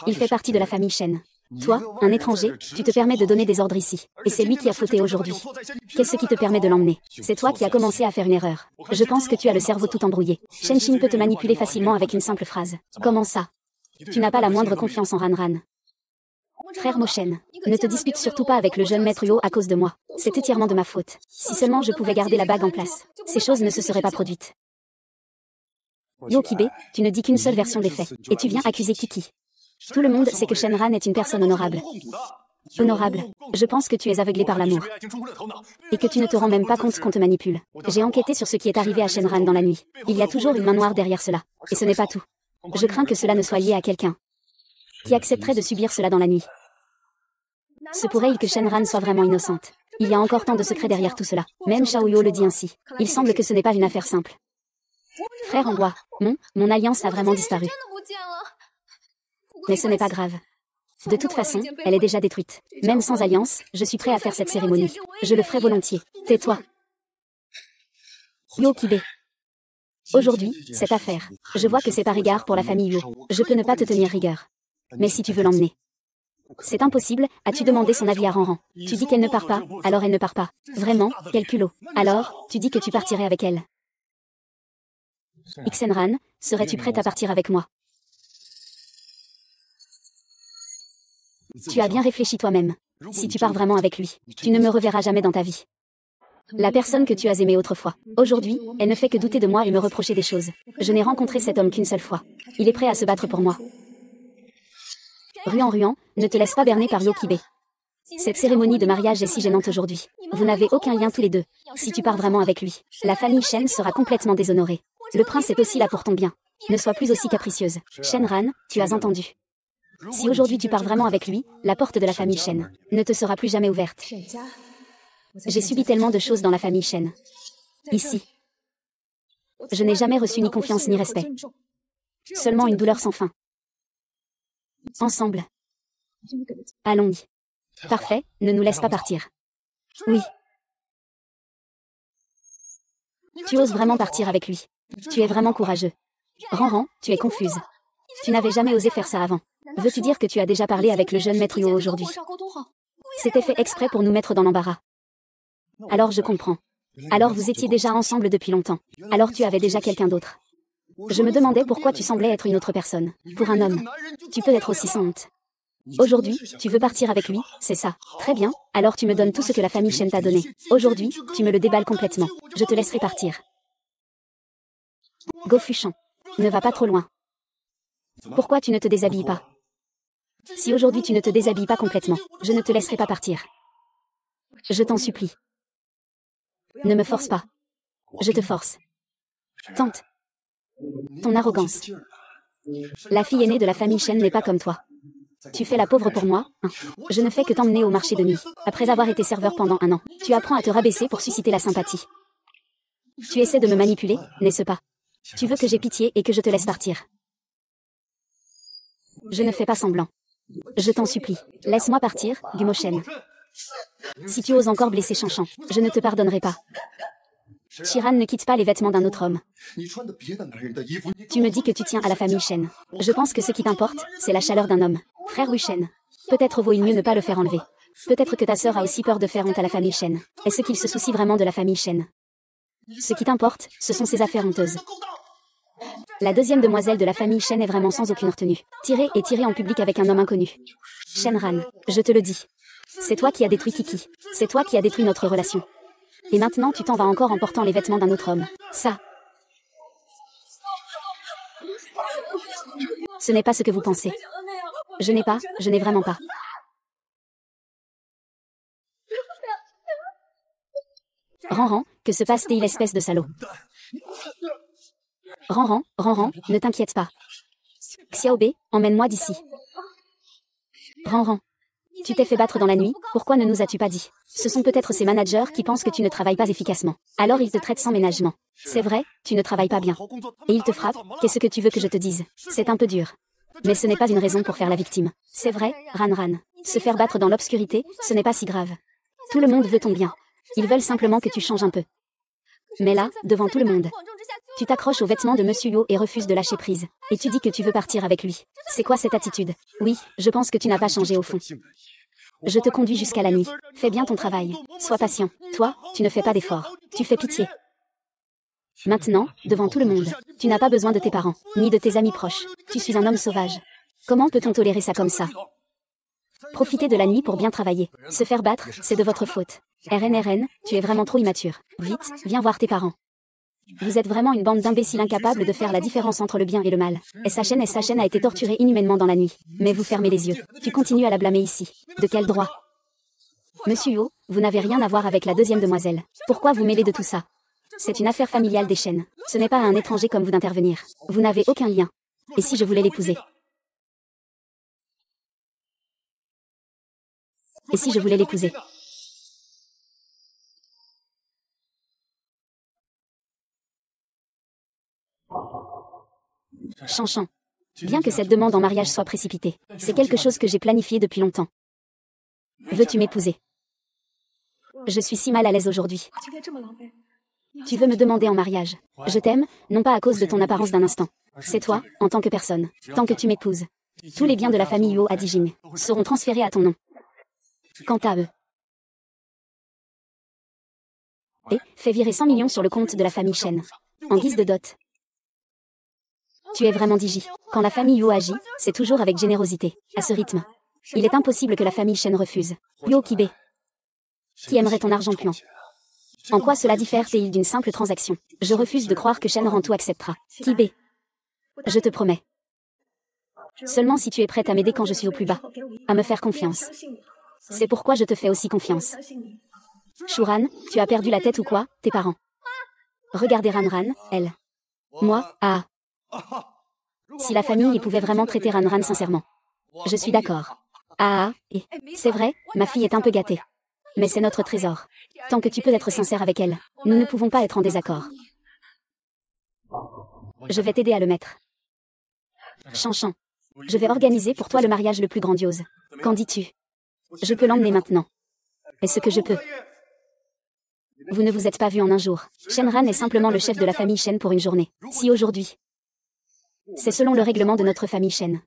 Il fait partie de la famille Shen. Toi, un étranger, tu te permets de donner des ordres ici. Et c'est lui qui a fauté aujourd'hui. Qu'est-ce qui te permet de l'emmener? C'est toi qui as commencé à faire une erreur. Je pense que tu as le cerveau tout embrouillé. Shen peut te manipuler facilement avec une simple phrase. Comment ça? Tu n'as pas la moindre confiance en Ranran. Frère Moshen, ne te dispute surtout pas avec le jeune maître Yo à cause de moi. C'est entièrement de ma faute. Si seulement je pouvais garder la bague en place, ces choses ne se seraient pas produites. Yo Kibe, tu ne dis qu'une seule version des faits, et tu viens accuser Kiki. Tout le monde sait que Shenran est une personne honorable. Honorable. Je pense que tu es aveuglé par l'amour. Et que tu ne te rends même pas compte qu'on te manipule. J'ai enquêté sur ce qui est arrivé à Shenran dans la nuit. Il y a toujours une main noire derrière cela. Et ce n'est pas tout. Je crains que cela ne soit lié à quelqu'un qui accepterait de subir cela dans la nuit. Se pourrait-il que Shenran soit vraiment innocente? Il y a encore tant de secrets derrière tout cela. Même Xiaoyo le dit ainsi. Il semble que ce n'est pas une affaire simple. Frère en bois, mon alliance a vraiment disparu. Mais ce n'est pas grave. De toute façon, elle est déjà détruite. Même sans alliance, je suis prêt à faire cette cérémonie. Je le ferai volontiers. Tais-toi. Yo Kibe. Aujourd'hui, cette affaire. Je vois que c'est par égard pour la famille Yo. Je peux ne pas te tenir rigueur. Mais si tu veux l'emmener. C'est impossible, as-tu demandé son avis à Ranran? Tu dis qu'elle ne part pas, alors elle ne part pas. Vraiment, quel culot. Alors, tu dis que tu partirais avec elle. Xenran, serais-tu prête à partir avec moi? Tu as bien réfléchi toi-même. Si tu pars vraiment avec lui, tu ne me reverras jamais dans ta vie. La personne que tu as aimée autrefois. Aujourd'hui, elle ne fait que douter de moi et me reprocher des choses. Je n'ai rencontré cet homme qu'une seule fois. Il est prêt à se battre pour moi. Ruan, ne te laisse pas berner par Yo Kibe. Cette cérémonie de mariage est si gênante aujourd'hui. Vous n'avez aucun lien tous les deux. Si tu pars vraiment avec lui, la famille Shen sera complètement déshonorée. Le prince est aussi là pour ton bien. Ne sois plus aussi capricieuse. Shenran, tu as entendu. Si aujourd'hui tu pars vraiment avec lui, la porte de la famille Shen ne te sera plus jamais ouverte. J'ai subi tellement de choses dans la famille Shen. Ici. Je n'ai jamais reçu ni confiance ni respect. Seulement une douleur sans fin. Ensemble. Allons-y. Parfait, ne nous laisse pas partir. Oui. Tu oses vraiment partir avec lui. Tu es vraiment courageux. Ranran, tu es confuse. Tu n'avais jamais osé faire ça avant. Veux-tu dire que tu as déjà parlé avec le jeune maître Yo aujourd'hui? C'était fait exprès pour nous mettre dans l'embarras. Alors je comprends. Alors vous étiez déjà ensemble depuis longtemps. Alors tu avais déjà quelqu'un d'autre. Je me demandais pourquoi tu semblais être une autre personne. Pour un homme. Tu peux être aussi sans honte. Aujourd'hui, tu veux partir avec lui, c'est ça. Très bien, alors tu me donnes tout ce que la famille Shen t'a donné. Aujourd'hui, tu me le déballes complètement. Je te laisserai partir. Go Fuchan. Ne va pas trop loin. Pourquoi tu ne te déshabilles pas? Si aujourd'hui tu ne te déshabilles pas complètement, je ne te laisserai pas partir. Je t'en supplie. Ne me force pas. Je te force. Tente. Ton arrogance. La fille aînée de la famille Shen n'est pas comme toi. Tu fais la pauvre pour moi, hein. Je ne fais que t'emmener au marché de nuit. Après avoir été serveur pendant 1 an, tu apprends à te rabaisser pour susciter la sympathie. Tu essaies de me manipuler, n'est-ce pas? Tu veux que j'aie pitié et que je te laisse partir. Je ne fais pas semblant. Je t'en supplie. Laisse-moi partir, Gumoshen. Si tu oses encore blesser Chanchan, je ne te pardonnerai pas. Shiran ne quitte pas les vêtements d'un autre homme. Tu me dis que tu tiens à la famille Shen. Je pense que ce qui t'importe, c'est la chaleur d'un homme. Frère Wu-Shen. Peut-être vaut-il mieux ne pas le faire enlever. Peut-être que ta sœur a aussi peur de faire honte à la famille Shen. Est-ce qu'il se soucie vraiment de la famille Shen? Ce qui t'importe, ce sont ses affaires honteuses. La deuxième demoiselle de la famille Shen est vraiment sans aucune retenue. Tirée et tirée en public avec un homme inconnu. Shenran, je te le dis. C'est toi qui as détruit Kiki. C'est toi qui as détruit notre relation. Et maintenant tu t'en vas encore en portant les vêtements d'un autre homme. Ça. Ce n'est pas ce que vous pensez. Je n'ai vraiment pas. Ranran, que se passe-t-il espèce de salaud? Ranran, ne t'inquiète pas. Xiaobei, emmène-moi d'ici. Ranran. Tu t'es fait battre dans la nuit, pourquoi ne nous as-tu pas dit? Ce sont peut-être ces managers qui pensent que tu ne travailles pas efficacement. Alors ils te traitent sans ménagement. C'est vrai, tu ne travailles pas bien. Et ils te frappent, qu'est-ce que tu veux que je te dise? C'est un peu dur. Mais ce n'est pas une raison pour faire la victime. C'est vrai, Ranran. Se faire battre dans l'obscurité, ce n'est pas si grave. Tout le monde veut ton bien. Ils veulent simplement que tu changes un peu. Mais là, devant tout le monde, tu t'accroches aux vêtements de Monsieur Yo et refuses de lâcher prise. Et tu dis que tu veux partir avec lui. C'est quoi cette attitude? Oui, je pense que tu n'as pas changé au fond. Je te conduis jusqu'à la nuit. Fais bien ton travail. Sois patient. Toi, tu ne fais pas d'efforts. Tu fais pitié. Maintenant, devant tout le monde, tu n'as pas besoin de tes parents, ni de tes amis proches. Tu suis un homme sauvage. Comment peut-on tolérer ça comme ça? Profiter de la nuit pour bien travailler. Se faire battre, c'est de votre faute. RN, tu es vraiment trop immature. Vite, viens voir tes parents. Vous êtes vraiment une bande d'imbéciles incapables de faire la différence entre le bien et le mal. SHN a été torturé inhumainement dans la nuit. Mais vous fermez les yeux. Tu continues à la blâmer ici. De quel droit? Monsieur Yo, vous n'avez rien à voir avec la deuxième demoiselle. Pourquoi vous mêlez de tout ça? C'est une affaire familiale des Shen. Ce n'est pas à un étranger comme vous d'intervenir. Vous n'avez aucun lien. Et si je voulais l'épouser? Et si je voulais l'épouser? Chanchan. Bien que cette demande en mariage soit précipitée, c'est quelque chose que j'ai planifié depuis longtemps. Veux-tu m'épouser? Je suis si mal à l'aise aujourd'hui. Tu veux me demander en mariage? Je t'aime, non pas à cause de ton apparence d'un instant. C'est toi, en tant que personne. Tant que tu m'épouses, tous les biens de la famille Yo à Dijing seront transférés à ton nom. Quant à eux. Et, fais virer 100 millions sur le compte de la famille Shen. En guise de dot. Tu es vraiment Digi. Quand la famille Yo agit, c'est toujours avec générosité. À ce rythme. Il est impossible que la famille Shen refuse. Yo Kibe. Qui aimerait ton argent puant? En quoi cela diffère-t-il d'une simple transaction? Je refuse de croire que Shenran tout acceptera. Kibe. Je te promets. Seulement si tu es prête à m'aider quand je suis au plus bas. À me faire confiance. C'est pourquoi je te fais aussi confiance. Shuran, tu as perdu la tête ou quoi, tes parents? Regardez Ranran, elle. Moi, ah. Si la famille pouvait vraiment traiter Ranran sincèrement. Je suis d'accord. Et c'est vrai, ma fille est un peu gâtée. Mais c'est notre trésor. Tant que tu peux être sincère avec elle, nous ne pouvons pas être en désaccord. Je vais t'aider à le mettre. Chanchan. Je vais organiser pour toi le mariage le plus grandiose. Qu'en dis-tu? Je peux l'emmener maintenant. Est-ce que je peux? Vous ne vous êtes pas vu en un jour. Shenran est simplement le chef de la famille Shen pour une journée. Si aujourd'hui. C'est selon le règlement de notre famille Shen.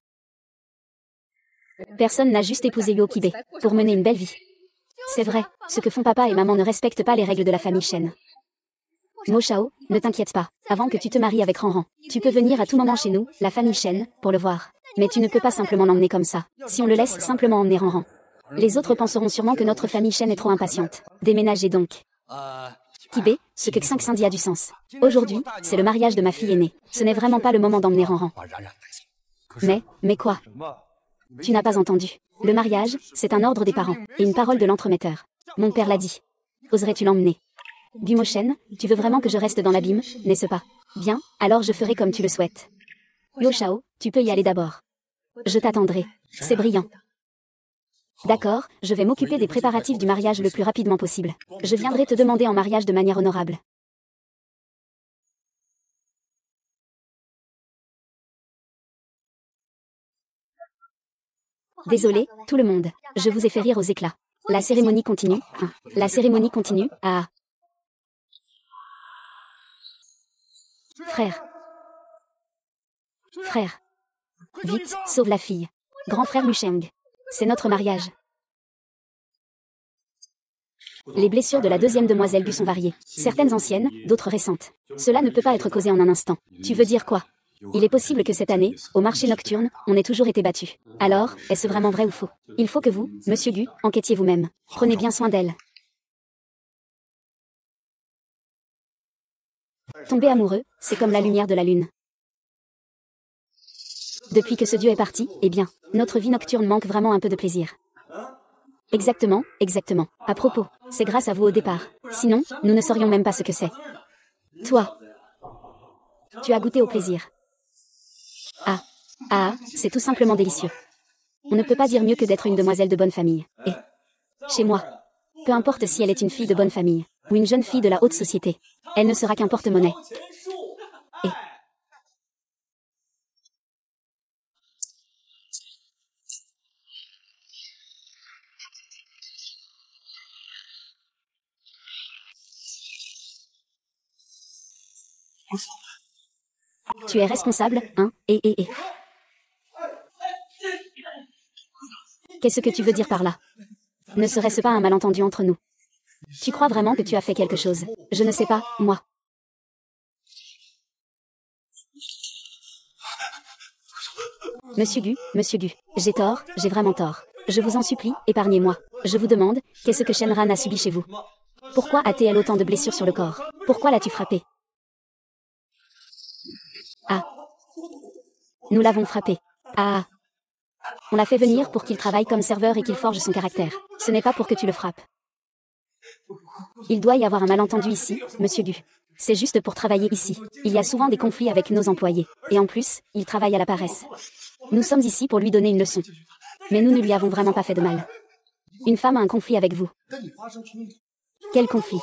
Personne n'a juste épousé Yo Kibe pour mener une belle vie. C'est vrai, ce que font papa et maman ne respectent pas les règles de la famille Shen. Mo Shao, ne t'inquiète pas, avant que tu te maries avec Ranran, tu peux venir à tout moment chez nous, la famille Shen, pour le voir. Mais tu ne peux pas simplement l'emmener comme ça. Si on le laisse simplement emmener Ranran, les autres penseront sûrement que notre famille Shen est trop impatiente. Déménagez donc. Kibe, ce que Xingxin dit a du sens. Aujourd'hui, c'est le mariage de ma fille aînée. Ce n'est vraiment pas le moment d'emmener Ranran. Mais quoi? Tu n'as pas entendu. Le mariage, c'est un ordre des parents, et une parole de l'entremetteur. Mon père l'a dit. Oserais-tu l'emmener? Bumoshen, tu veux vraiment que je reste dans l'abîme, n'est-ce pas? Bien, alors je ferai comme tu le souhaites. Yo Shao, tu peux y aller d'abord. Je t'attendrai. C'est brillant. D'accord, je vais m'occuper des préparatifs du mariage le plus rapidement possible. Je viendrai te demander en mariage de manière honorable. Désolé, tout le monde. Je vous ai fait rire aux éclats. La cérémonie continue. La cérémonie continue. Frère. Frère. Vite, sauve la fille. Grand frère Lusheng. C'est notre mariage. Les blessures de la deuxième demoiselle Gu sont variées. Certaines anciennes, d'autres récentes. Cela ne peut pas être causé en un instant. Tu veux dire quoi? Il est possible que cette année, au marché nocturne, on ait toujours été battu. Alors, est-ce vraiment vrai ou faux? Il faut que vous, monsieur Gu, enquêtiez vous-même. Prenez bien soin d'elle. Tomber amoureux, c'est comme la lumière de la lune. Depuis que ce dieu est parti, eh bien, notre vie nocturne manque vraiment un peu de plaisir. Exactement, exactement. À propos, c'est grâce à vous au départ. Sinon, nous ne saurions même pas ce que c'est. Toi, tu as goûté au plaisir. C'est tout simplement délicieux. On ne peut pas dire mieux que d'être une demoiselle de bonne famille. Et chez moi, peu importe si elle est une fille de bonne famille, ou une jeune fille de la haute société, elle ne sera qu'un porte-monnaie. Et tu es responsable, hein, et. Qu'est-ce que tu veux dire par là? Ne serait-ce pas un malentendu entre nous? Tu crois vraiment que tu as fait quelque chose? Je ne sais pas, moi. Monsieur Gu, j'ai tort, j'ai vraiment tort. Je vous en supplie, épargnez-moi. Je vous demande, qu'est-ce que Shenran a subi chez vous? Pourquoi a-t-elle autant de blessures sur le corps? Pourquoi l'as-tu frappé? Nous l'avons frappé. On l'a fait venir pour qu'il travaille comme serveur et qu'il forge son caractère. Ce n'est pas pour que tu le frappes. Il doit y avoir un malentendu ici, monsieur Gu. C'est juste pour travailler ici. Il y a souvent des conflits avec nos employés. Et en plus, il travaille à la paresse. Nous sommes ici pour lui donner une leçon. Mais nous ne lui avons vraiment pas fait de mal. Une femme a un conflit avec vous. Quel conflit?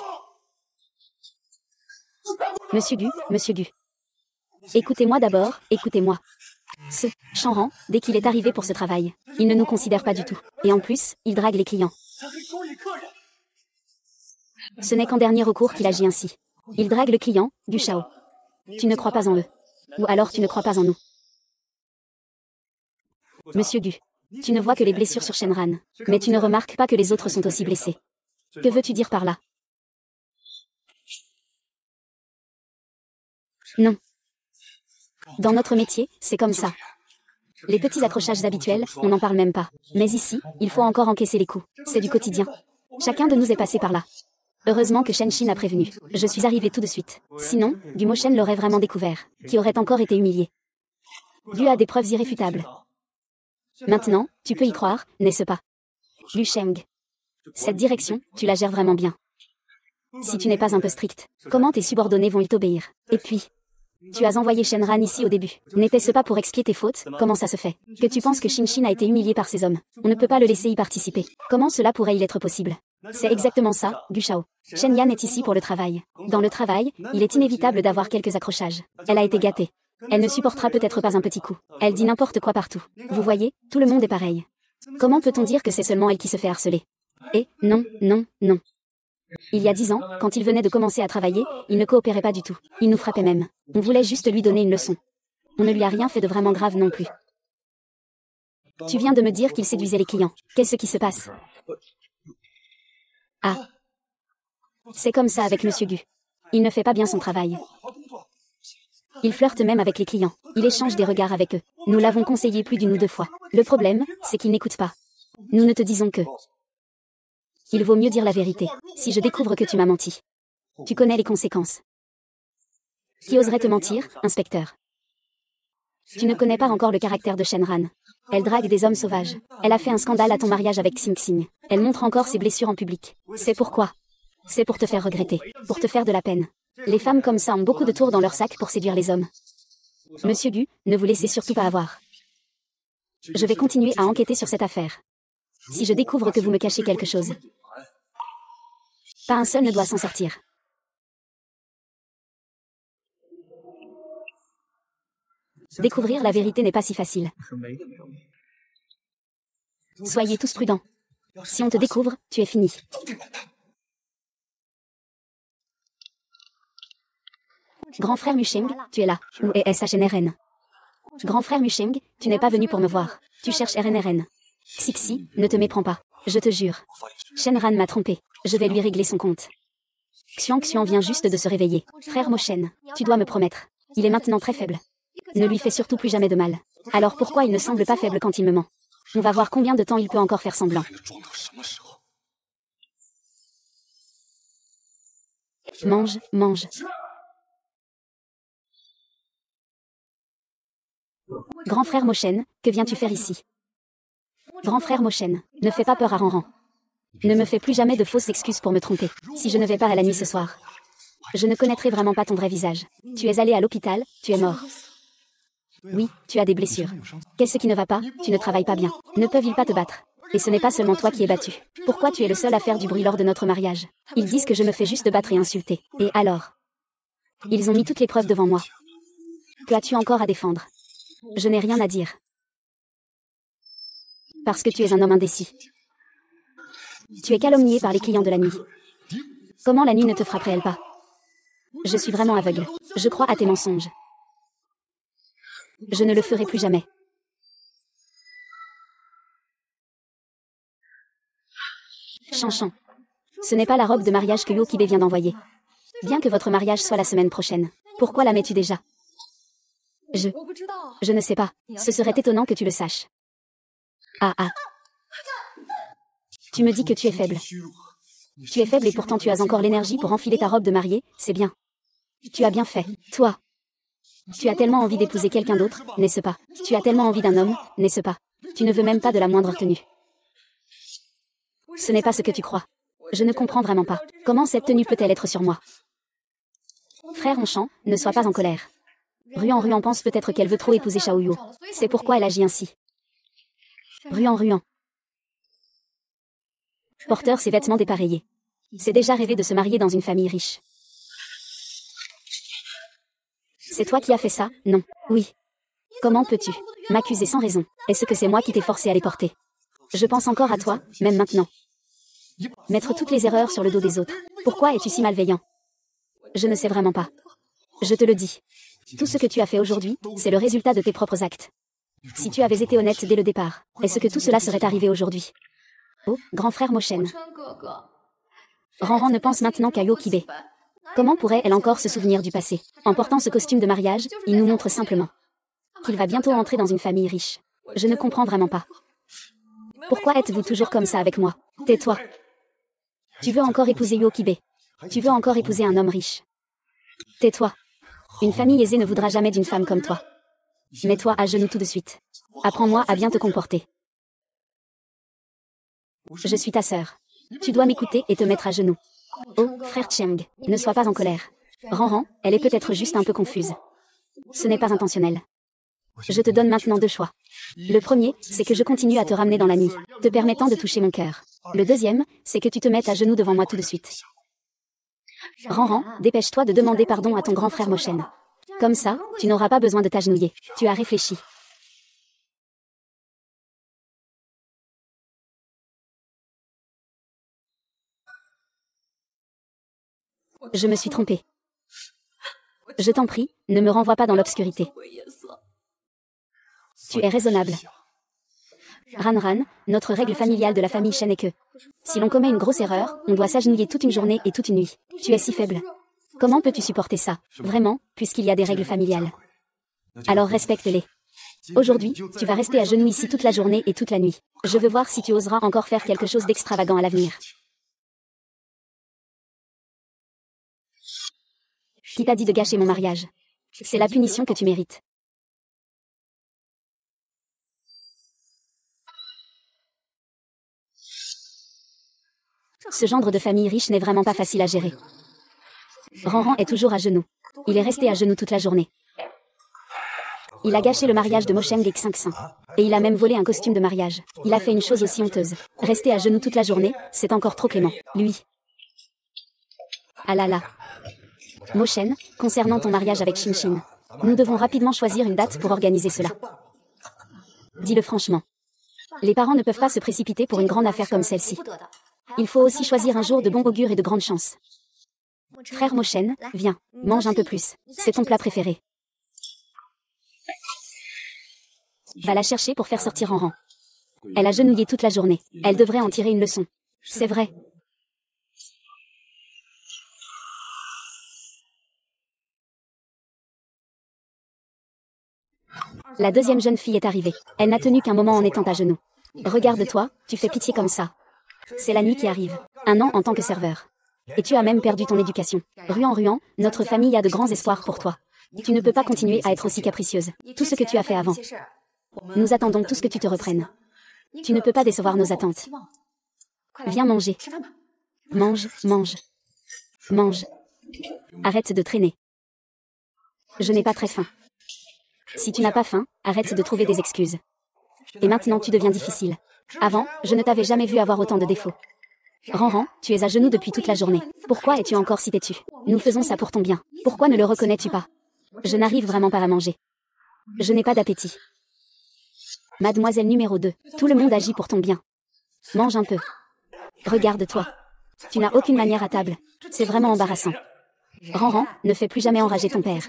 Monsieur Gu. Écoutez-moi d'abord, écoutez-moi. Ce Shenran, dès qu'il est arrivé pour ce travail, il ne nous considère pas du tout. Et en plus, il drague les clients. Ce n'est qu'en dernier recours qu'il agit ainsi. Il drague le client, du Shao. Tu ne crois pas en eux. Ou alors tu ne crois pas en nous. Monsieur Gu, tu ne vois que les blessures sur Shenran, mais tu ne remarques pas que les autres sont aussi blessés. Que veux-tu dire par là? Non. Dans notre métier, c'est comme ça. Les petits accrochages habituels, on n'en parle même pas. Mais ici, il faut encore encaisser les coups. C'est du quotidien. Chacun de nous est passé par là. Heureusement que Shen Xin a prévenu. Je suis arrivée tout de suite. Sinon, Du Mo Shen l'aurait vraiment découvert, qui aurait encore été humilié. Gu a des preuves irréfutables. Maintenant, tu peux y croire, n'est-ce pas? Lu Sheng. Cette direction, tu la gères vraiment bien. Si tu n'es pas un peu strict, comment tes subordonnés vont-ils t'obéir? Et puis, tu as envoyé Shenran ici au début. N'était-ce pas pour expier tes fautes? Comment ça se fait? Que tu penses que Xin a été humilié par ces hommes? On ne peut pas le laisser y participer. Comment cela pourrait-il être possible? C'est exactement ça, Gu Shao. Shen Yan est ici pour le travail. Dans le travail, il est inévitable d'avoir quelques accrochages. Elle a été gâtée. Elle ne supportera peut-être pas un petit coup. Elle dit n'importe quoi partout. Vous voyez, tout le monde est pareil. Comment peut-on dire que c'est seulement elle qui se fait harceler? Et, non. Il y a 10 ans, quand il venait de commencer à travailler, il ne coopérait pas du tout. Il nous frappait même. On voulait juste lui donner une leçon. On ne lui a rien fait de vraiment grave non plus. Tu viens de me dire qu'il séduisait les clients. Qu'est-ce qui se passe? C'est comme ça avec Monsieur Gu. Il ne fait pas bien son travail. Il flirte même avec les clients. Il échange des regards avec eux. Nous l'avons conseillé plus d'une ou deux fois. Le problème, c'est qu'il n'écoute pas. Nous ne te disons que... Il vaut mieux dire la vérité. Si je découvre que tu m'as menti. Tu connais les conséquences. Qui oserait te mentir, inspecteur? Tu ne connais pas encore le caractère de Shenran. Elle drague des hommes sauvages. Elle a fait un scandale à ton mariage avec Xing Xing. Elle montre encore ses blessures en public. C'est pourquoi? C'est pour te faire regretter. Pour te faire de la peine. Les femmes comme ça ont beaucoup de tours dans leur sac pour séduire les hommes. Monsieur Gu, ne vous laissez surtout pas avoir. Je vais continuer à enquêter sur cette affaire. Si je découvre que vous me cachez quelque chose, pas un seul ne doit s'en sortir. Découvrir la vérité n'est pas si facile. Soyez tous prudents. Si on te découvre, tu es fini. Grand frère Musheng, tu es là. Où est SHNRN? Grand frère Musheng, tu n'es pas venu pour me voir. Tu cherches RNRN. Xixi, ne te méprends pas. Je te jure. Shenran m'a trompé. Je vais lui régler son compte. Xiang Xiang vient juste de se réveiller. Frère Moshen, tu dois me promettre. Il est maintenant très faible. Ne lui fais surtout plus jamais de mal. Alors pourquoi il ne semble pas faible quand il me ment? On va voir combien de temps il peut encore faire semblant. Mange, mange. Grand frère Moshen, que viens-tu faire ici? Grand frère Moshen, ne fais pas peur à Ranran. Ne me fais plus jamais de fausses excuses pour me tromper. Si je ne vais pas à la nuit ce soir, je ne connaîtrai vraiment pas ton vrai visage. Tu es allé à l'hôpital, tu es mort. Oui, tu as des blessures. Qu'est-ce qui ne va pas? Tu ne travailles pas bien. Ne peuvent-ils pas te battre? Et ce n'est pas seulement toi qui es battu. Pourquoi tu es le seul à faire du bruit lors de notre mariage? Ils disent que je me fais juste battre et insulter. Et alors? Ils ont mis toutes les preuves devant moi. Que as-tu encore à défendre? Je n'ai rien à dire. Parce que tu es un homme indécis. Tu es calomnié par les clients de la nuit. Comment la nuit ne te frapperait-elle pas? Je suis vraiment aveugle. Je crois à tes mensonges. Je ne le ferai plus jamais. Chanchan. Ce n'est pas la robe de mariage que Yokibe vient d'envoyer. Bien que votre mariage soit la semaine prochaine. Pourquoi la mets-tu déjà? Je ne sais pas. Ce serait étonnant que tu le saches. Ah. Tu me dis que tu es faible. Tu es faible et pourtant tu as encore l'énergie pour enfiler ta robe de mariée, c'est bien. Tu as bien fait. Toi. Tu as tellement envie d'épouser quelqu'un d'autre, n'est-ce pas? Tu as tellement envie d'un homme, n'est-ce pas? Tu ne veux même pas de la moindre tenue. Ce n'est pas ce que tu crois. Je ne comprends vraiment pas. Comment cette tenue peut-elle être sur moi? Frère Honchant, ne sois pas en colère. Ruan pense peut-être qu'elle veut trop épouser Xiaoyu. C'est pourquoi elle agit ainsi. Ruan. Porteur ses vêtements dépareillés. C'est déjà rêvé de se marier dans une famille riche. C'est toi qui as fait ça, non? Oui. Comment peux-tu m'accuser sans raison? Est-ce que c'est moi qui t'ai forcé à les porter? Je pense encore à toi, même maintenant. Mettre toutes les erreurs sur le dos des autres. Pourquoi es-tu si malveillant? Je ne sais vraiment pas. Je te le dis. Tout ce que tu as fait aujourd'hui, c'est le résultat de tes propres actes. Si tu avais été honnête dès le départ, est-ce que tout cela serait arrivé aujourd'hui? Oh, grand frère Moshen. Ranran ne pense maintenant qu'à Yokibe. Comment pourrait-elle encore se souvenir du passé? En portant ce costume de mariage, il nous montre simplement qu'il va bientôt entrer dans une famille riche. Je ne comprends vraiment pas. Pourquoi êtes-vous toujours comme ça avec moi? Tais-toi. Tu veux encore épouser Yokibe. Tu veux encore épouser un homme riche. Tais-toi. Une famille aisée ne voudra jamais d'une femme comme toi. Mets-toi à genoux tout de suite. Apprends-moi à bien te comporter. Je suis ta sœur. Tu dois m'écouter et te mettre à genoux. Oh, frère Cheng, ne sois pas en colère. Ranran, elle est peut-être juste un peu confuse. Ce n'est pas intentionnel. Je te donne maintenant deux choix. Le premier, c'est que je continue à te ramener dans la nuit, te permettant de toucher mon cœur. Le deuxième, c'est que tu te mettes à genoux devant moi tout de suite. Ranran, dépêche-toi de demander pardon à ton grand frère Moshen. Comme ça, tu n'auras pas besoin de t'agenouiller. Tu as réfléchi. Je me suis trompée. Je t'en prie, ne me renvoie pas dans l'obscurité. Tu es raisonnable. Ranran, notre règle familiale de la famille Shen est que si l'on commet une grosse erreur, on doit s'agenouiller toute une journée et toute une nuit. Tu es si faible. Comment peux-tu supporter ça, vraiment, puisqu'il y a des règles familiales? Alors respecte-les. Aujourd'hui, tu vas rester à genoux ici toute la journée et toute la nuit. Je veux voir si tu oseras encore faire quelque chose d'extravagant à l'avenir. Qui t'a dit de gâcher mon mariage? C'est la punition que tu mérites. Ce genre de famille riche n'est vraiment pas facile à gérer. Ranran est toujours à genoux. Il est resté à genoux toute la journée. Il a gâché le mariage de Mosheng et Xingxin. Et il a même volé un costume de mariage. Il a fait une chose aussi honteuse. Rester à genoux toute la journée, c'est encore trop clément. Lui. Ah là là. Moshen, concernant ton mariage avec Shinshin, nous devons rapidement choisir une date pour organiser cela. Dis-le franchement. Les parents ne peuvent pas se précipiter pour une grande affaire comme celle-ci. Il faut aussi choisir un jour de bon augure et de grande chance. Frère Mochen, viens, mange un peu plus. C'est ton plat préféré. Va la chercher pour faire sortir Ranran. Elle a genouillé toute la journée. Elle devrait en tirer une leçon. C'est vrai. La deuxième jeune fille est arrivée. Elle n'a tenu qu'un moment en étant à genoux. Regarde-toi, tu fais pitié comme ça. C'est la nuit qui arrive. 1 an en tant que serveur. Et tu as même perdu ton éducation. Ruan, notre famille a de grands espoirs pour toi. Tu ne peux pas continuer à être aussi capricieuse. Tout ce que tu as fait avant. Nous attendons tous que tu te reprennes. Tu ne peux pas décevoir nos attentes. Viens manger. Mange, mange. Mange. Arrête de traîner. Je n'ai pas très faim. Si tu n'as pas faim, arrête de trouver des excuses. Et maintenant tu deviens difficile. Avant, je ne t'avais jamais vu avoir autant de défauts. Ranran, tu es à genoux depuis toute la journée. Pourquoi es-tu encore si têtu? Nous faisons ça pour ton bien. Pourquoi ne le reconnais-tu pas? Je n'arrive vraiment pas à manger. Je n'ai pas d'appétit. Mademoiselle numéro 2, tout le monde agit pour ton bien. Mange un peu. Regarde-toi. Tu n'as aucune manière à table. C'est vraiment embarrassant. Ranran, ne fais plus jamais enrager ton père.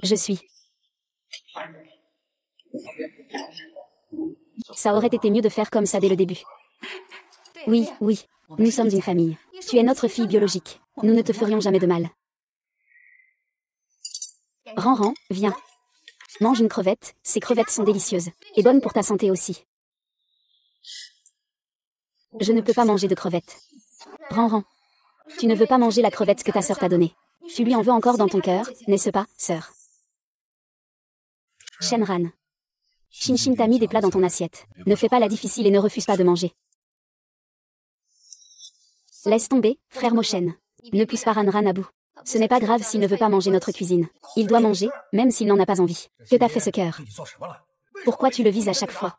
Je suis. Ça aurait été mieux de faire comme ça dès le début. Oui, oui, nous sommes une famille. Tu es notre fille biologique. Nous ne te ferions jamais de mal. Ranran, viens. Mange une crevette, ces crevettes sont délicieuses. Et bonnes pour ta santé aussi. Je ne peux pas manger de crevettes. Ranran. Tu ne veux pas manger la crevette que ta sœur t'a donnée. Tu lui en veux encore dans ton cœur, n'est-ce pas, sœur? Shenran. Shinshin t'a mis des plats dans ton assiette. Ne fais pas la difficile et ne refuse pas de manger. Laisse tomber, frère Mochen. Ne pousse pas Ranran à bout. Ce n'est pas grave s'il ne veut pas manger notre cuisine. Il doit manger, même s'il n'en a pas envie. Que t'a fait ce cœur? Pourquoi tu le vises à chaque fois?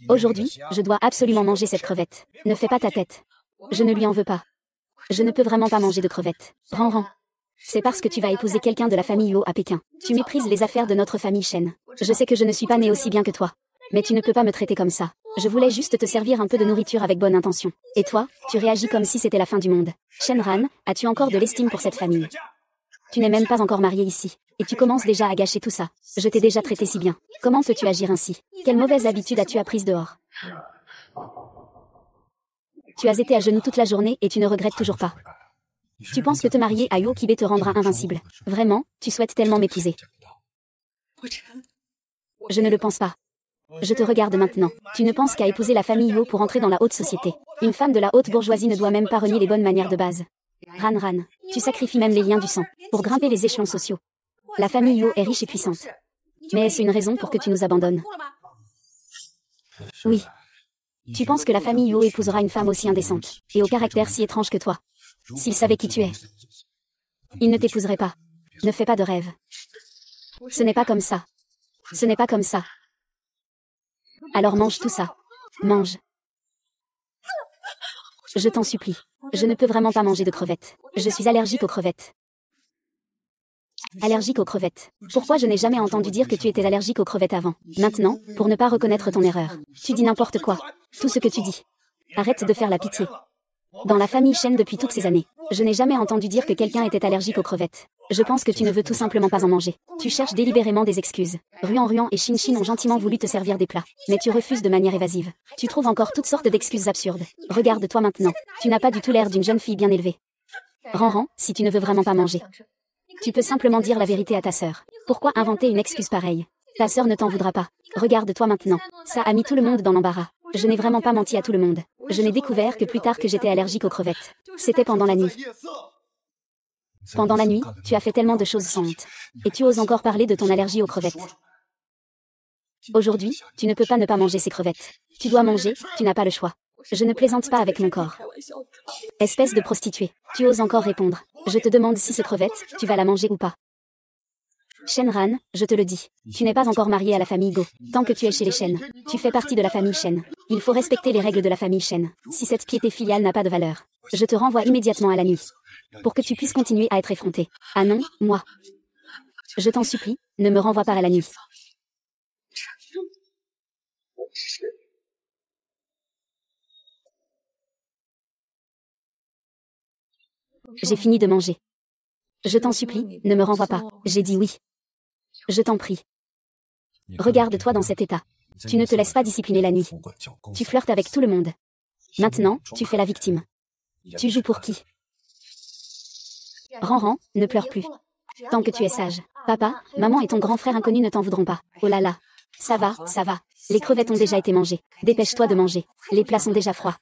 Aujourd'hui, je dois absolument manger cette crevette. Ne fais pas ta tête. Je ne lui en veux pas. Je ne peux vraiment pas manger de crevettes. Ranran. C'est parce que tu vas épouser quelqu'un de la famille Luo à Pékin. Tu méprises les affaires de notre famille Shen. Je sais que je ne suis pas née aussi bien que toi. Mais tu ne peux pas me traiter comme ça. Je voulais juste te servir un peu de nourriture avec bonne intention. Et toi, tu réagis comme si c'était la fin du monde. Shenran, as-tu encore de l'estime pour cette famille? Tu n'es même pas encore marié ici. Et tu commences déjà à gâcher tout ça. Je t'ai déjà traité si bien. Comment peux-tu agir ainsi? Quelle mauvaise habitude as-tu apprise dehors? Tu as été à genoux toute la journée et tu ne regrettes toujours pas. Tu penses que te marier à Yokibe te rendra invincible. Vraiment, tu souhaites tellement m'épouser. Je ne le pense pas. Je te regarde maintenant. Tu ne penses qu'à épouser la famille Yo pour entrer dans la haute société. Une femme de la haute bourgeoisie ne doit même pas renier les bonnes manières de base. Ranran, tu sacrifies même les liens du sang pour grimper les échelons sociaux. La famille Yo est riche et puissante. Mais est-ce une raison pour que tu nous abandonnes? Oui. Tu penses que la famille Yo épousera une femme aussi indécente et au caractère si étrange que toi? S'il savait qui tu es, il ne t'épouserait pas. Ne fais pas de rêve. Ce n'est pas comme ça. Ce n'est pas comme ça. Alors mange tout ça. Mange. Je t'en supplie. Je ne peux vraiment pas manger de crevettes. Je suis allergique aux crevettes. Allergique aux crevettes. Pourquoi je n'ai jamais entendu dire que tu étais allergique aux crevettes avant? Maintenant, pour ne pas reconnaître ton erreur. Tu dis n'importe quoi. Tout ce que tu dis. Arrête de faire la pitié. Dans la famille Shen depuis toutes ces années, je n'ai jamais entendu dire que quelqu'un était allergique aux crevettes. Je pense que tu ne veux tout simplement pas en manger. Tu cherches délibérément des excuses. Ruan et Shinshin ont gentiment voulu te servir des plats, mais tu refuses de manière évasive. Tu trouves encore toutes sortes d'excuses absurdes. Regarde-toi maintenant. Tu n'as pas du tout l'air d'une jeune fille bien élevée. Ranran, si tu ne veux vraiment pas manger, tu peux simplement dire la vérité à ta sœur. Pourquoi inventer une excuse pareille? Ta sœur ne t'en voudra pas. Regarde-toi maintenant. Ça a mis tout le monde dans l'embarras. Je n'ai vraiment pas menti à tout le monde. Je n'ai découvert que plus tard que j'étais allergique aux crevettes. C'était pendant la nuit. Pendant la nuit, tu as fait tellement de choses sans honte. Et tu oses encore parler de ton allergie aux crevettes. Aujourd'hui, tu ne peux pas ne pas manger ces crevettes. Tu dois manger, tu n'as pas le choix. Je ne plaisante pas avec mon corps. Espèce de prostituée. Tu oses encore répondre. Je te demande si ces crevettes, tu vas la manger ou pas. Shenran, je te le dis, tu n'es pas encore marié à la famille Go. Tant que tu es chez les Shen, tu fais partie de la famille Shen. Il faut respecter les règles de la famille Shen. Si cette piété filiale n'a pas de valeur, je te renvoie immédiatement à la nuit. Pour que tu puisses continuer à être effronté. Ah non, moi. Je t'en supplie, ne me renvoie pas à la nuit. J'ai fini de manger. Je t'en supplie, ne me renvoie pas. J'ai dit oui. Je t'en prie. Regarde-toi dans cet état. Tu ne te laisses pas discipliner la nuit. Tu flirtes avec tout le monde. Maintenant, tu fais la victime. Tu joues pour qui? Ranran, ne pleure plus. Tant que tu es sage. Papa, maman et ton grand frère inconnu ne t'en voudront pas. Oh là là. Ça va, ça va. Les crevettes ont déjà été mangées. Dépêche-toi de manger. Les plats sont déjà froids.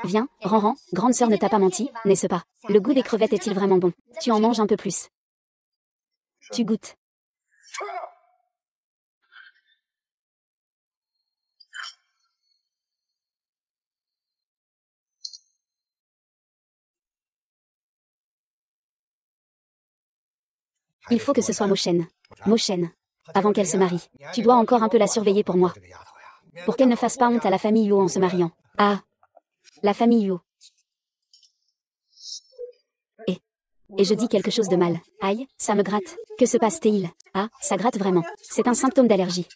Viens, Ranran, grande sœur ne t'a pas menti, n'est-ce pas? Le goût des crevettes est-il vraiment bon? Tu en manges un peu plus. Tu goûtes. Il faut que ce soit Mochen. Mochen. Avant qu'elle se marie. Tu dois encore un peu la surveiller pour moi. Pour qu'elle ne fasse pas honte à la famille Yo en se mariant. Ah. La famille Yo. Et je dis quelque chose de mal. Aïe, ça me gratte. Que se passe-t-il? Ah, ça gratte vraiment. C'est un symptôme d'allergie.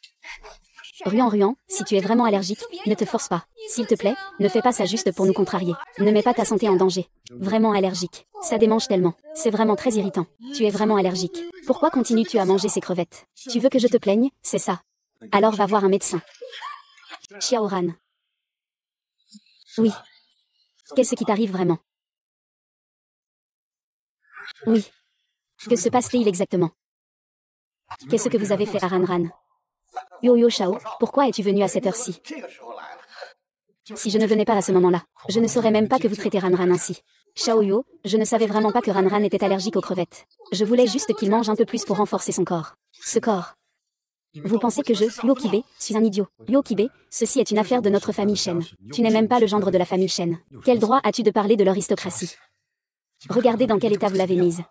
Ruan, si tu es vraiment allergique, ne te force pas. S'il te plaît, ne fais pas ça juste pour nous contrarier. Ne mets pas ta santé en danger. Vraiment allergique. Ça démange tellement. C'est vraiment très irritant. Tu es vraiment allergique. Pourquoi continues-tu à manger ces crevettes? Tu veux que je te plaigne, c'est ça? Alors va voir un médecin. Xiaoran. Oui. Qu'est-ce qui t'arrive vraiment? Oui. Que se passe-t-il exactement? Qu'est-ce que vous avez fait à Ranran? Yo Shao, pourquoi es-tu venu à cette heure-ci? Si je ne venais pas à ce moment-là, je ne saurais même pas que vous traitez Ranran ainsi. Shao Yo, je ne savais vraiment pas que Ranran était allergique aux crevettes. Je voulais juste qu'il mange un peu plus pour renforcer son corps. Ce corps. Vous pensez que je, Yo Kibe, suis un idiot. Yo Kibe, ceci est une affaire de notre famille Shen. Tu n'es même pas le gendre de la famille Shen. Quel droit as-tu de parler de l'aristocratie? Regardez dans quel état vous l'avez mise.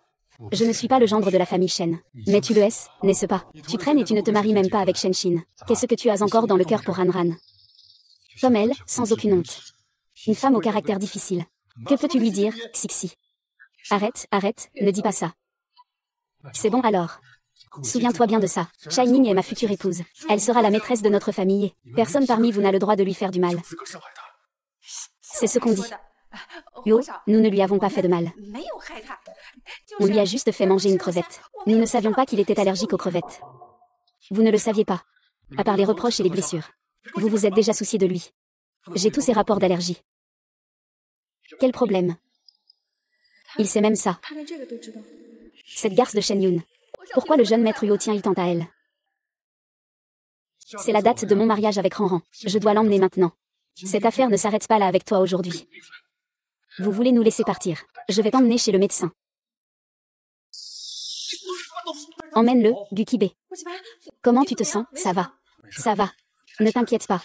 Je ne suis pas le gendre de la famille Shen. Mais tu le es, n'est-ce pas? Tu traînes et tu ne te maries même pas avec Shen Shin. Qu'est-ce que tu as encore dans le cœur pour Ranran? Comme elle, sans aucune honte. Une femme au caractère difficile. Que peux-tu lui dire, Xixi? Arrête, ne dis pas ça. C'est bon alors. Souviens-toi bien de ça. Shining est ma future épouse. Elle sera la maîtresse de notre famille. Personne parmi vous n'a le droit de lui faire du mal. C'est ce qu'on dit. Yo, nous ne lui avons pas fait de mal. On lui a juste fait manger une crevette. Nous ne savions pas qu'il était allergique aux crevettes. Vous ne le saviez pas. À part les reproches et les blessures. Vous vous êtes déjà soucié de lui. J'ai tous ces rapports d'allergie. Quel problème? Il sait même ça. Cette garce de Shen Yun. Pourquoi le jeune maître Yo tient-il tant à elle? C'est la date de mon mariage avec Ranran. Je dois l'emmener maintenant. Cette affaire ne s'arrête pas là avec toi aujourd'hui. Vous voulez nous laisser partir. Je vais t'emmener chez le médecin. Emmène-le, Gukibe. Comment tu te sens? Ça va. Ça va. Ne t'inquiète pas.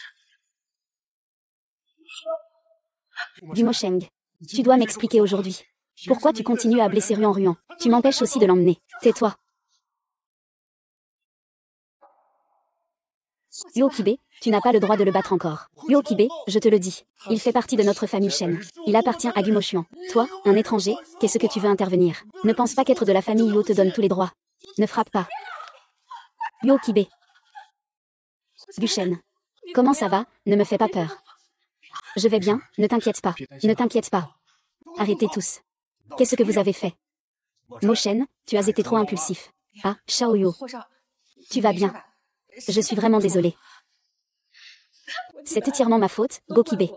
Du Mosheng. Tu dois m'expliquer aujourd'hui. Pourquoi tu continues à blesser Ruan? Tu m'empêches aussi de l'emmener. Tais-toi. Yo Kibe, tu n'as pas le droit de le battre encore. Yo Kibe, je te le dis. Il fait partie de notre famille Shen. Il appartient à Gumoshuan. Toi, un étranger, qu'est-ce que tu veux intervenir? Ne pense pas qu'être de la famille Yo te donne tous les droits. Ne frappe pas. Yo Kibe. Gushen. Comment ça va? Ne me fais pas peur. Je vais bien, ne t'inquiète pas. Ne t'inquiète pas. Arrêtez tous. Qu'est-ce que vous avez fait? Mochen, tu as été trop impulsif. Ah, Shaoyo. Tu vas bien. Je suis vraiment désolée. C'est entièrement ma faute, Gokibe.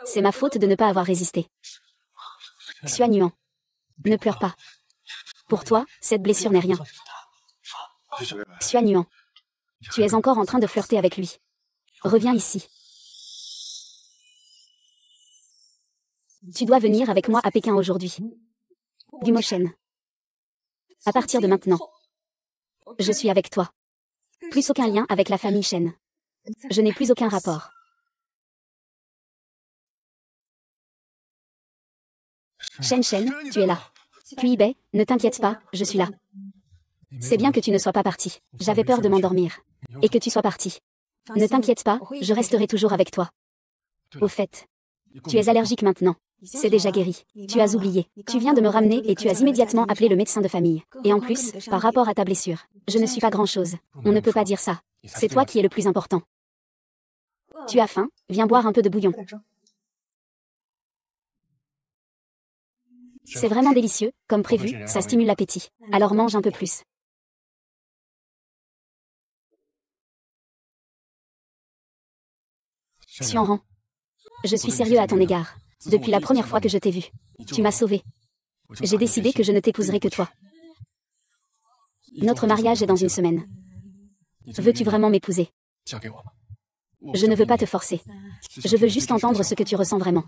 C'est ma faute de ne pas avoir résisté. Xuanyuan. Ne pleure pas. Pour toi, cette blessure n'est rien. Xuanyuan. Tu es encore en train de flirter avec lui. Reviens ici. Tu dois venir avec moi à Pékin aujourd'hui. Gumochen. À partir de maintenant. Je suis avec toi. Plus aucun lien avec la famille Shen. Je n'ai plus aucun rapport. Shen, tu es là. Kuibei, ne t'inquiète pas, je suis là. C'est bien que tu ne sois pas parti. J'avais peur de m'endormir. Et que tu sois parti. Ne t'inquiète pas, je resterai toujours avec toi. Au fait, tu es allergique maintenant. C'est déjà guéri. Tu as oublié. Tu viens de me ramener et tu as immédiatement appelé le médecin de famille. Et en plus, par rapport à ta blessure, je ne suis pas grand-chose. On ne peut pas dire ça. C'est toi qui es le plus important. Tu as faim? Viens boire un peu de bouillon. C'est vraiment délicieux, comme prévu, ça stimule l'appétit. Alors mange un peu plus. Xianran. Je suis sérieux à ton égard. Depuis la première fois que je t'ai vu. Tu m'as sauvé. J'ai décidé que je ne t'épouserai que toi. Notre mariage est dans une semaine. Veux-tu vraiment m'épouser? Je ne veux pas te forcer. Je veux juste entendre ce que tu ressens vraiment.